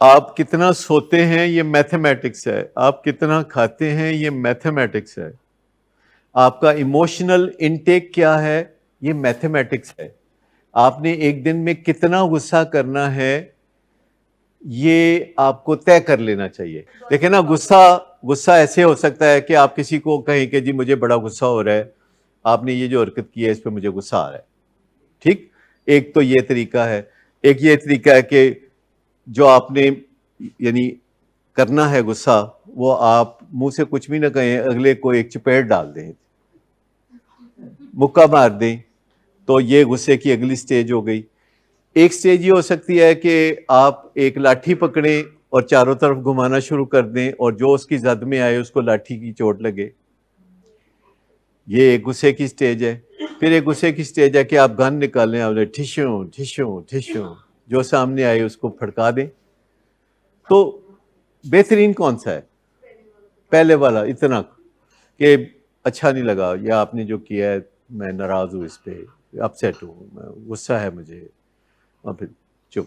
آپ کتنا سوتے ہیں, یہ میتھمیٹکس ہے. آپ کتنا کھاتے ہیں, یہ میتھمیٹکس ہے. آپ کا ایموشنل انٹیک کیا ہے, یہ میتھمیٹکس ہے. آپ نے ایک دن میں کتنا غصہ کرنا ہے, یہ آپ کو طے کر لینا چاہیے. دیکھیں نا, غصہ ایسے ہو سکتا ہے کہ آپ کسی کو کہیں کہ جی مجھے بڑا غصہ ہو رہا ہے, آپ نے یہ جو حرکت کی ہے اس پہ مجھے غصہ آ رہا ہے. ٹھیک, ایک تو یہ طریقہ ہے. ایک یہ طریقہ ہے کہ جو آپ نے یعنی کرنا ہے غصہ, وہ آپ منہ سے کچھ بھی نہ کہیں, اگلے کو ایک چپیٹ ڈال دیں, مکہ مار دیں, تو یہ غصے کی اگلی سٹیج ہو گئی. ایک سٹیج یہ ہو سکتی ہے کہ آپ ایک لاٹھی پکڑیں اور چاروں طرف گھمانا شروع کر دیں اور جو اس کی زد میں آئے اس کو لاٹھی کی چوٹ لگے. یہ ایک غصے کی سٹیج ہے. پھر ایک غصے کی سٹیج ہے کہ آپ گن نکالیں, آپ نے ٹھشوں ٹھشوں ٹھشوں, جو سامنے آئے اس کو پھڑکا دیں. تو بہترین کون سا ہے؟ پہلے والا, اتنا کہ اچھا نہیں لگا, یا آپ نے جو کیا ہے میں ناراض ہوں, اس پہ اپسیٹ ہوں, غصہ ہے مجھے, اور پھر چپ.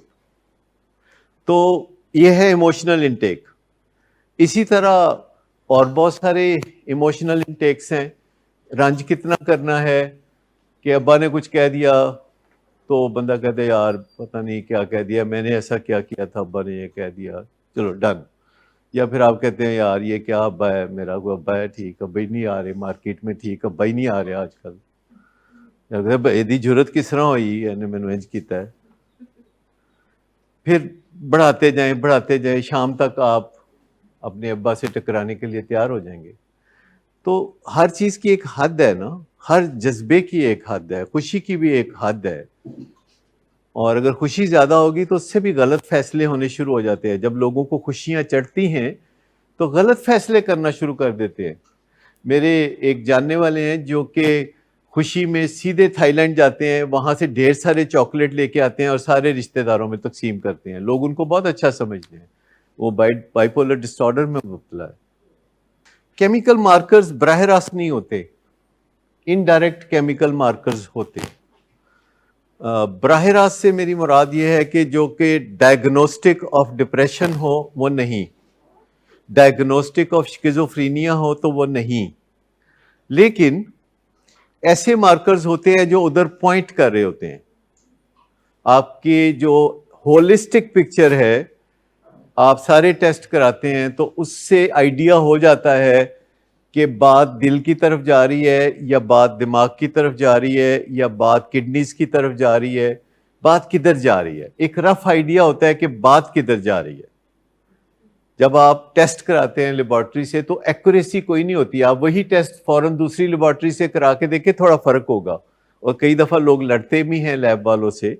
تو یہ ہے ایموشنل انٹیک. اسی طرح اور بہت سارے ایموشنل انٹیکس ہیں. رنج کتنا کرنا ہے کہ ابا نے کچھ کہہ دیا تو بندہ کہتے ہیں یار پتہ نہیں کیا کہہ دیا, میں نے ایسا کیا کیا تھا, ابا نے یہ کہہ دیا, چلو ڈن. یا پھر آپ کہتے ہیں یار یہ کیا ابا ہے, میرا کوئی ابا ہے ٹھیک, ابا ہی نہیں آ رہے مارکیٹ میں, ٹھیک ابا ہی نہیں آ رہے آج کل. یہ ضرورت کس طرح ہوئی یعنی میں نے انج کیتا ہے. پھر بڑھاتے جائیں, شام تک آپ اپنے ابا سے ٹکرانے کے لیے تیار ہو جائیں گے. تو ہر چیز کی ایک حد ہے نا, ہر جذبے کی ایک حد ہے, خوشی کی بھی ایک حد ہے. اور اگر خوشی زیادہ ہوگی تو اس سے بھی غلط فیصلے ہونے شروع ہو جاتے ہیں. جب لوگوں کو خوشیاں چڑھتی ہیں تو غلط فیصلے کرنا شروع کر دیتے ہیں. میرے ایک جاننے والے ہیں جو کہ خوشی میں سیدھے تھائی لینڈ جاتے ہیں, وہاں سے ڈھیر سارے چاکلیٹ لے کے آتے ہیں اور سارے رشتہ داروں میں تقسیم کرتے ہیں. لوگ ان کو بہت اچھا سمجھتے ہیں, وہ بائی پولر ڈس آرڈر میں مبتلا ہے. کیمیکل مارکرز براہ راست نہیں ہوتے, انڈائریکٹ کیمیکل مارکرز ہوتے. براہ راست سے میری مراد یہ ہے کہ جو کہ ڈائگنوسٹک آف ڈپریشن ہو وہ نہیں, ڈائگنوسٹک آف شکیزوفرینیا ہو تو وہ نہیں. لیکن ایسے مارکرز ہوتے ہیں جو ادھر پوائنٹ کر رہے ہوتے ہیں. آپ کی جو ہولسٹک پکچر ہے, آپ سارے ٹیسٹ کراتے ہیں تو اس سے آئیڈیا ہو جاتا ہے کہ بات دل کی طرف جا رہی ہے یا بات دماغ کی طرف جا رہی ہے یا بات کڈنیز کی طرف جا رہی ہے, بات کدھر جا رہی ہے. ایک رف آئیڈیا ہوتا ہے کہ بات کدھر جا رہی ہے. جب آپ ٹیسٹ کراتے ہیں لیبارٹری سے تو ایکوریسی کوئی نہیں ہوتی, آپ وہی ٹیسٹ فوراً دوسری لیبارٹری سے کرا کے دیکھیں, تھوڑا فرق ہوگا. اور کئی دفعہ لوگ لڑتے بھی ہیں لیب والوں سے,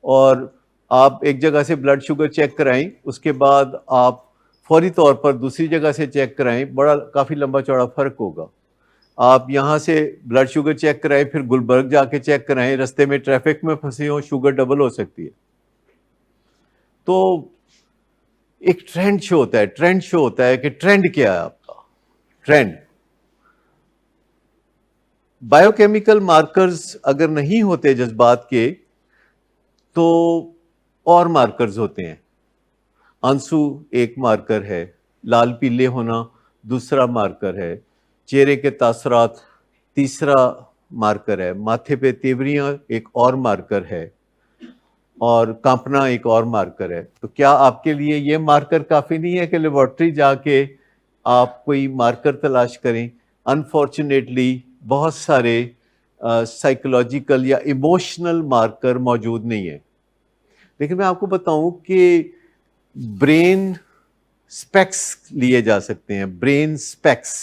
اور آپ ایک جگہ سے بلڈ شوگر چیک کرائیں, اس کے بعد آپ فوری طور پر دوسری جگہ سے چیک کرائیں, بڑا کافی لمبا چوڑا فرق ہوگا. آپ یہاں سے بلڈ شوگر چیک کرائیں, پھر گلبرگ جا کے چیک کرائیں, رستے میں ٹریفک میں پھنسے ہوں, شوگر ڈبل ہو سکتی ہے. تو ایک ٹرینڈ شو ہوتا ہے کہ ٹرینڈ کیا ہے آپ کا, ٹرینڈ. بایو کیمیکل مارکرز اگر نہیں ہوتے جذبات کے تو اور مارکرز ہوتے ہیں. آنسو ایک مارکر ہے, لال پیلے ہونا دوسرا مارکر ہے, چہرے کے تاثرات تیسرا مارکر ہے, ماتھے پہ تیوریاں ایک اور مارکر ہے, اور کانپنا ایک اور مارکر ہے. تو کیا آپ کے لیے یہ مارکر کافی نہیں ہے کہ لیبارٹری جا کے آپ کوئی مارکر تلاش کریں؟ انفارچونیٹلی بہت سارے سائیکولوجیکل یا ایموشنل مارکر موجود نہیں ہیں. لیکن میں آپ کو بتاؤں کہ برین سپیکس لیے جا سکتے ہیں, برین سپیکس.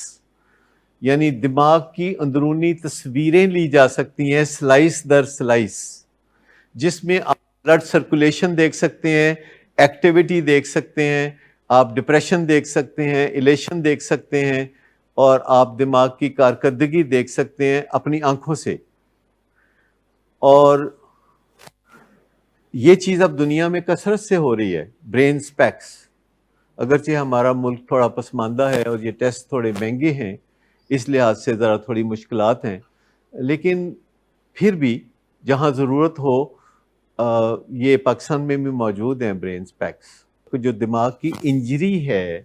یعنی دماغ کی اندرونی تصویریں لی جا سکتی ہیں سلائس در سلائس، جس میں آپ بلڈ سرکولیشن دیکھ سکتے ہیں، ایکٹیویٹی دیکھ سکتے ہیں، آپ ڈپریشن دیکھ سکتے ہیں، ایلیشن دیکھ سکتے ہیں، اور آپ دماغ کی کارکردگی دیکھ سکتے ہیں اپنی آنکھوں سے. اور یہ چیز اب دنیا میں کثرت سے ہو رہی ہے، برین اسپیکس. اگرچہ ہمارا ملک تھوڑا پسماندہ ہے اور یہ ٹیسٹ تھوڑے مہنگے ہیں، اس لحاظ سے ذرا تھوڑی مشکلات ہیں، لیکن پھر بھی جہاں ضرورت ہو یہ پاکستان میں بھی موجود ہیں برین اسپیکس. جو دماغ کی انجری ہے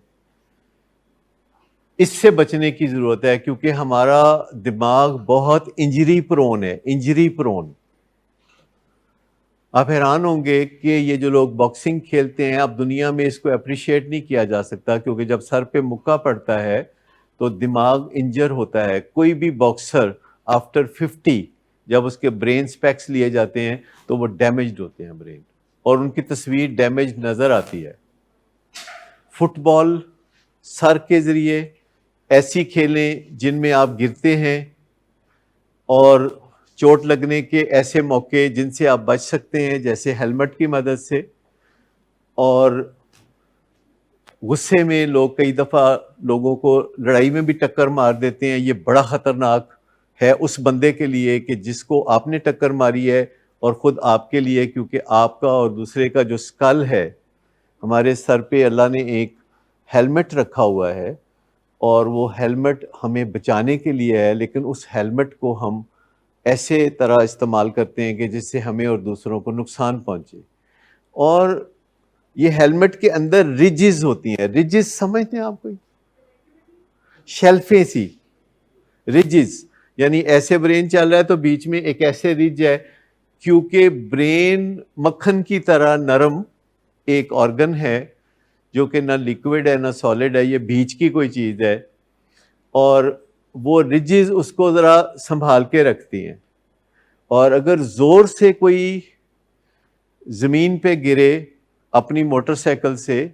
اس سے بچنے کی ضرورت ہے، کیونکہ ہمارا دماغ بہت انجری پرون ہے، انجری پرون. آپ حیران ہوں گے کہ یہ جو لوگ باکسنگ کھیلتے ہیں اب دنیا میں اس کو اپریشیٹ نہیں کیا جا سکتا، کیونکہ جب سر پہ مکہ پڑتا ہے تو دماغ انجر ہوتا ہے. کوئی بھی باکسر آفٹر 50 جب اس کے برین اسپیکس لیے جاتے ہیں تو وہ ڈیمیجڈ ہوتے ہیں برین، اور ان کی تصویر ڈیمیج نظر آتی ہے. فٹ بال سر کے ذریعے ایسی کھیلیں جن میں آپ گرتے ہیں اور چوٹ لگنے کے ایسے موقع جن سے آپ بچ سکتے ہیں، جیسے ہیلمٹ کی مدد سے. اور غصے میں لوگ کئی دفعہ لوگوں کو لڑائی میں بھی ٹکر مار دیتے ہیں. یہ بڑا خطرناک ہے اس بندے کے لیے کہ جس کو آپ نے ٹکر ماری ہے، اور خود آپ کے لیے، کیونکہ آپ کا اور دوسرے کا جو اسکل ہے، ہمارے سر پہ اللہ نے ایک ہیلمٹ رکھا ہوا ہے، اور وہ ہیلمٹ ہمیں بچانے کے لیے ہے، لیکن اس ہیلمٹ کو ہم ایسے طرح استعمال کرتے ہیں کہ جس سے ہمیں اور دوسروں کو نقصان پہنچے. اور یہ ہیلمٹ کے اندر ریجز ہوتی ہیں. ریجز سمجھتے ہیں آپ کوئی؟ شیلفیں سی ریجز، یعنی ایسے برین چل رہا ہے تو بیچ میں ایک ایسے ریج ہے. کیونکہ برین مکھن کی طرح نرم ایک آرگن ہے جو کہ نہ لیکوڈ ہے نہ سالڈ ہے، یہ بیچ کی کوئی چیز ہے، اور وہ ریجز اس کو ذرا سنبھال کے رکھتی ہیں. اور اگر زور سے کوئی زمین پہ گرے اپنی موٹر سائیکل سے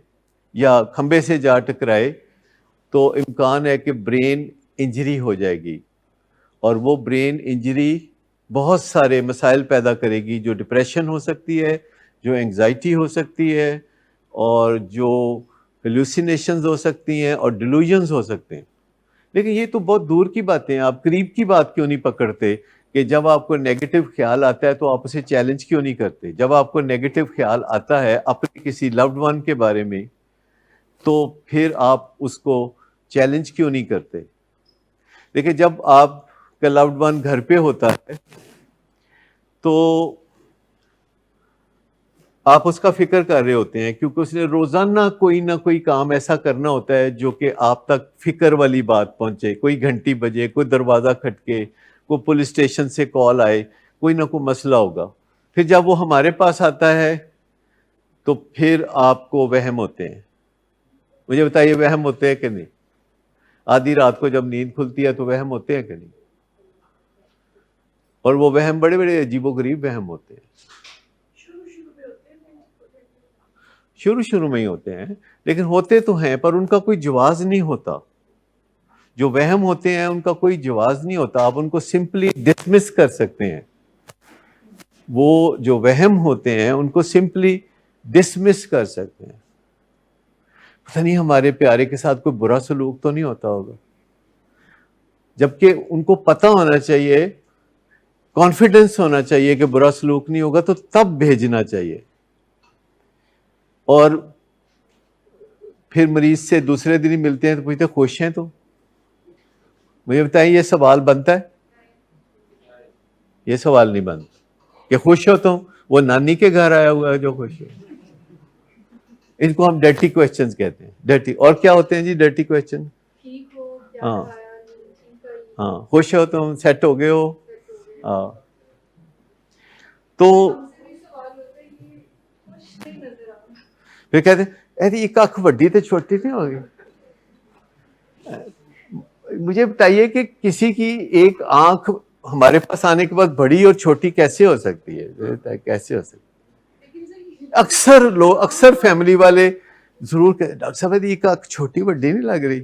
یا کھمبے سے جا ٹکرائے تو امکان ہے کہ برین انجری ہو جائے گی، اور وہ برین انجری بہت سارے مسائل پیدا کرے گی، جو ڈپریشن ہو سکتی ہے، جو انگزائٹی ہو سکتی ہے، اور جو ہیلوسینیشنز ہو سکتی ہیں، اور ڈیلوژنز ہو سکتے ہیں. لیکن یہ تو بہت دور کی باتیں ہیں، آپ قریب کی بات کیوں نہیں پکڑتے کہ جب آپ کو نیگیٹو خیال آتا ہے تو آپ اسے چیلنج کیوں نہیں کرتے؟ جب آپ کو نیگیٹو خیال آتا ہے اپنے کسی لوڈ ون کے بارے میں تو پھر آپ اس کو چیلنج کیوں نہیں کرتے؟ دیکھیں، جب آپ کا لوڈ ون گھر پہ ہوتا ہے تو آپ اس کا فکر کر رہے ہوتے ہیں، کیونکہ اس نے روزانہ کوئی نہ کوئی کام ایسا کرنا ہوتا ہے جو کہ آپ تک فکر والی بات پہنچے. کوئی گھنٹی بجے، کوئی دروازہ کھٹکے، کوئی پولیس اسٹیشن سے کال آئے، کوئی نہ کوئی مسئلہ ہوگا. پھر جب وہ ہمارے پاس آتا ہے تو پھر آپ کو وہم ہوتے ہیں. مجھے بتائیے وہم ہوتے ہیں کہ نہیں؟ آدھی رات کو جب نیند کھلتی ہے تو وہم ہوتے ہیں کہ نہیں؟ اور وہ وہم بڑے بڑے عجیب و غریب وہم ہوتے ہیں. شروع میں ہی ہوتے ہیں، لیکن ہوتے تو ہیں پر ان کا کوئی جواز نہیں ہوتا. جو وہم ہوتے ہیں ان کا کوئی جواز نہیں ہوتا، آپ ان کو سمپلی ڈسمس کر سکتے ہیں. وہ جو وہم ہوتے ہیں ان کو سمپلی ڈسمس کر سکتے ہیں. پتہ نہیں ہمارے پیارے کے ساتھ کوئی برا سلوک تو نہیں ہوتا ہوگا، جبکہ ان کو پتہ ہونا چاہیے، کانفیڈنس ہونا چاہیے کہ برا سلوک نہیں ہوگا، تو تب بھیجنا چاہیے. اور پھر مریض سے دوسرے دن ہی ملتے ہیں تو پوچھتے خوش ہیں؟ تو مجھے بتائیں یہ سوال بنتا ہے؟ یہ سوال نہیں بنتا کہ خوش ہو تم؟ وہ نانی کے گھر آیا ہوا ہے جو خوش ہو. ان کو ہم ڈرٹی کوسچنز کہتے ہیں. ڈرٹی. اور کیا ہوتے ہیں جی ڈرٹی کوسچن؟ ہاں ہاں، خوش ہو تم؟ سیٹ ہو گئے ہو؟ ہاں. تو پھر کہتے ہیں ایک آنکھ بڑی تے چھوٹی نہیں ہوگی. مجھے بتائیے کہ کسی کی ایک آنکھ ہمارے پاس آنے کے بعد بڑی اور چھوٹی کیسے ہو سکتی ہے؟ کیسے ہو سکتی؟ اکثر فیملی والے ضرور کہتے ڈاکٹر صاحب ایک آنکھ چھوٹی بڑی نہیں لگ رہی.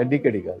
ਐਡੀ ਕਿਹੜੀ ਗੱਲ।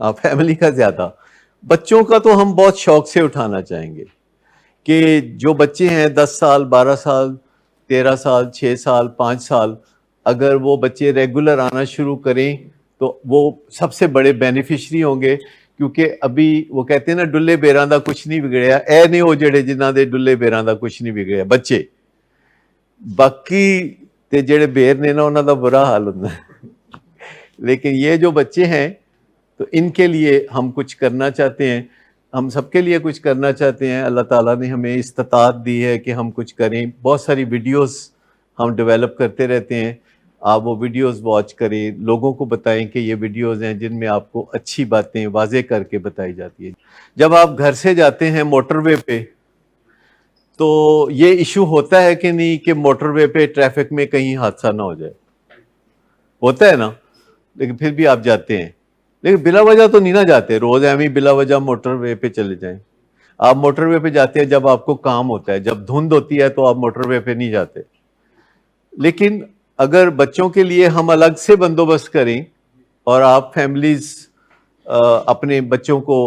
فیملی کا زیادہ. بچوں کا تو ہم بہت شوق سے اٹھانا چاہیں گے کہ جو بچے ہیں 10 سال 12 سال 13 سال 6 سال 5 سال، اگر وہ بچے ریگولر آنا شروع کریں تو وہ سب سے بڑے بینیفیشری ہوں گے. کیونکہ ابھی وہ کہتے ہیں نا ڈلے بیراں دا کچھ نہیں بگڑیا، اے نہیں ہو جڑے جنہاں دے ڈلے بیراں دا کچھ نہیں بگڑیا بچے، باقی تے جڑے بیر نے نا انہاں دا برا حال ہوندا ہے. لیکن یہ جو بچے ہیں تو ان کے لیے ہم کچھ کرنا چاہتے ہیں، ہم سب کے لیے کچھ کرنا چاہتے ہیں. اللہ تعالیٰ نے ہمیں استطاعت دی ہے کہ ہم کچھ کریں. بہت ساری ویڈیوز ہم ڈیولپ کرتے رہتے ہیں، آپ وہ ویڈیوز واچ کریں، لوگوں کو بتائیں کہ یہ ویڈیوز ہیں جن میں آپ کو اچھی باتیں واضح کر کے بتائی جاتی ہیں. جب آپ گھر سے جاتے ہیں موٹر وے پہ تو یہ ایشو ہوتا ہے کہ نہیں کہ موٹر وے پہ ٹریفک میں کہیں حادثہ نہ ہو جائے؟ ہوتا ہے نا. لیکن پھر بھی آپ جاتے ہیں، لیکن بلا وجہ تو نہیں نہ جاتے. روز ایویں بلا وجہ موٹر وے پہ چلے جائیں. آپ موٹر وے پہ جاتے ہیں جب آپ کو کام ہوتا ہے، جب دھند ہوتی ہے تو آپ موٹر وے پہ نہیں جاتے. لیکن اگر بچوں کے لیے ہم الگ سے بندوبست کریں اور آپ فیملیز اپنے بچوں کو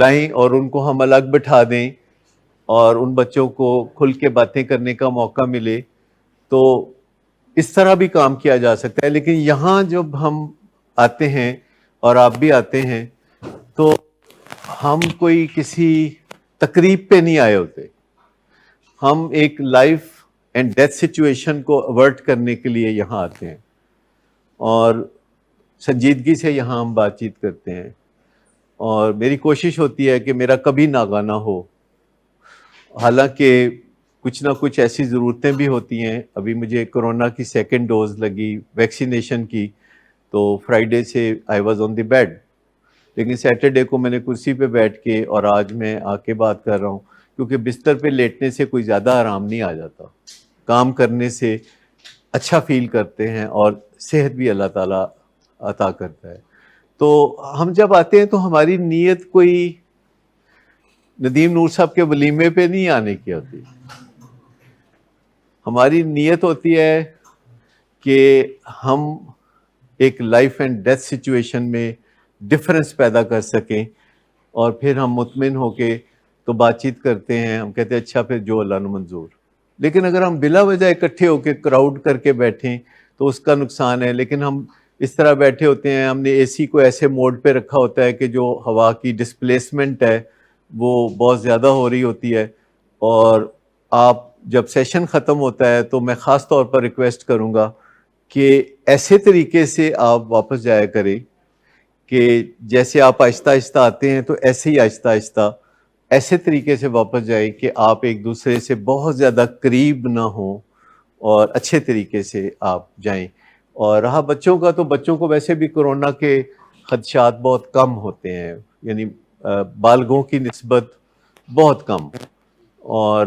لائیں اور ان کو ہم الگ بٹھا دیں اور ان بچوں کو کھل کے باتیں کرنے کا موقع ملے تو اس طرح بھی کام کیا جا سکتا ہے. لیکن یہاں جب ہم آتے ہیں اور آپ بھی آتے ہیں تو ہم کوئی کسی تقریب پہ نہیں آئے ہوتے، ہم ایک لائف اینڈ ڈیتھ سچویشن کو اوائڈ کرنے کے لیے یہاں آتے ہیں اور سنجیدگی سے یہاں ہم بات چیت کرتے ہیں. اور میری کوشش ہوتی ہے کہ میرا کبھی ناغہ نہ ہو، حالانکہ کچھ نہ کچھ ایسی ضرورتیں بھی ہوتی ہیں. ابھی مجھے کرونا کی 2nd ڈوز لگی ویکسینیشن کی، تو فرائیڈے سے I was on the bed, لیکن سیٹرڈے کو میں نے کرسی پہ بیٹھ کے اور آج میں آ کے بات کر رہا ہوں. کیونکہ بستر پہ لیٹنے سے کوئی زیادہ آرام نہیں آ جاتا، کام کرنے سے اچھا فیل کرتے ہیں اور صحت بھی اللہ تعالیٰ عطا کرتا ہے. تو ہم جب آتے ہیں تو ہماری نیت کوئی ندیم نور صاحب کے ولیمے پہ نہیں آنے کی ہوتی. ہماری نیت ہوتی ہے کہ ہم ایک لائف اینڈ ڈیتھ سچویشن میں ڈفرنس پیدا کر سکیں اور پھر ہم مطمئن ہو کے تو بات چیت کرتے ہیں. ہم کہتے ہیں اچھا پھر جو اللہ نے منظور. لیکن اگر ہم بلا وجہ اکٹھے ہو کے کراؤڈ کر کے بیٹھیں تو اس کا نقصان ہے. لیکن ہم اس طرح بیٹھے ہوتے ہیں، ہم نے اے سی کو ایسے موڈ پہ رکھا ہوتا ہے کہ جو ہوا کی ڈسپلیسمنٹ ہے وہ بہت زیادہ ہو رہی ہوتی ہے. اور آپ جب سیشن ختم ہوتا ہے تو میں خاص طور پر ریکویسٹ کروں گا کہ ایسے طریقے سے آپ واپس جایا کریں کہ جیسے آپ آہستہ آہستہ آتے ہیں تو ایسے ہی آہستہ آہستہ ایسے طریقے سے واپس جائیں کہ آپ ایک دوسرے سے بہت زیادہ قریب نہ ہوں اور اچھے طریقے سے آپ جائیں. اور رہا بچوں کا، تو بچوں کو ویسے بھی کرونا کے خدشات بہت کم ہوتے ہیں، یعنی بالغوں کی نسبت بہت کم. اور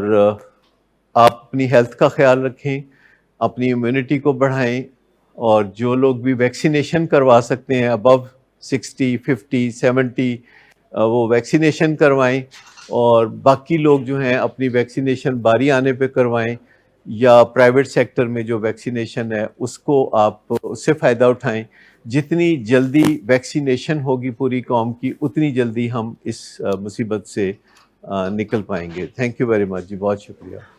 آپ اپنی ہیلتھ کا خیال رکھیں، اپنی امیونٹی کو بڑھائیں، اور جو لوگ بھی ویکسینیشن کروا سکتے ہیں ابو 60 50 70 وہ ویکسینیشن کروائیں. اور باقی لوگ جو ہیں اپنی ویکسینیشن باری آنے پہ کروائیں، یا پرائیویٹ سیکٹر میں جو ویکسینیشن ہے اس کو آپ اس سے فائدہ اٹھائیں. جتنی جلدی ویکسینیشن ہوگی پوری قوم کی اتنی جلدی ہم اس مصیبت سے نکل پائیں گے. تھینک یو ویری مچ جی، بہت شکریہ.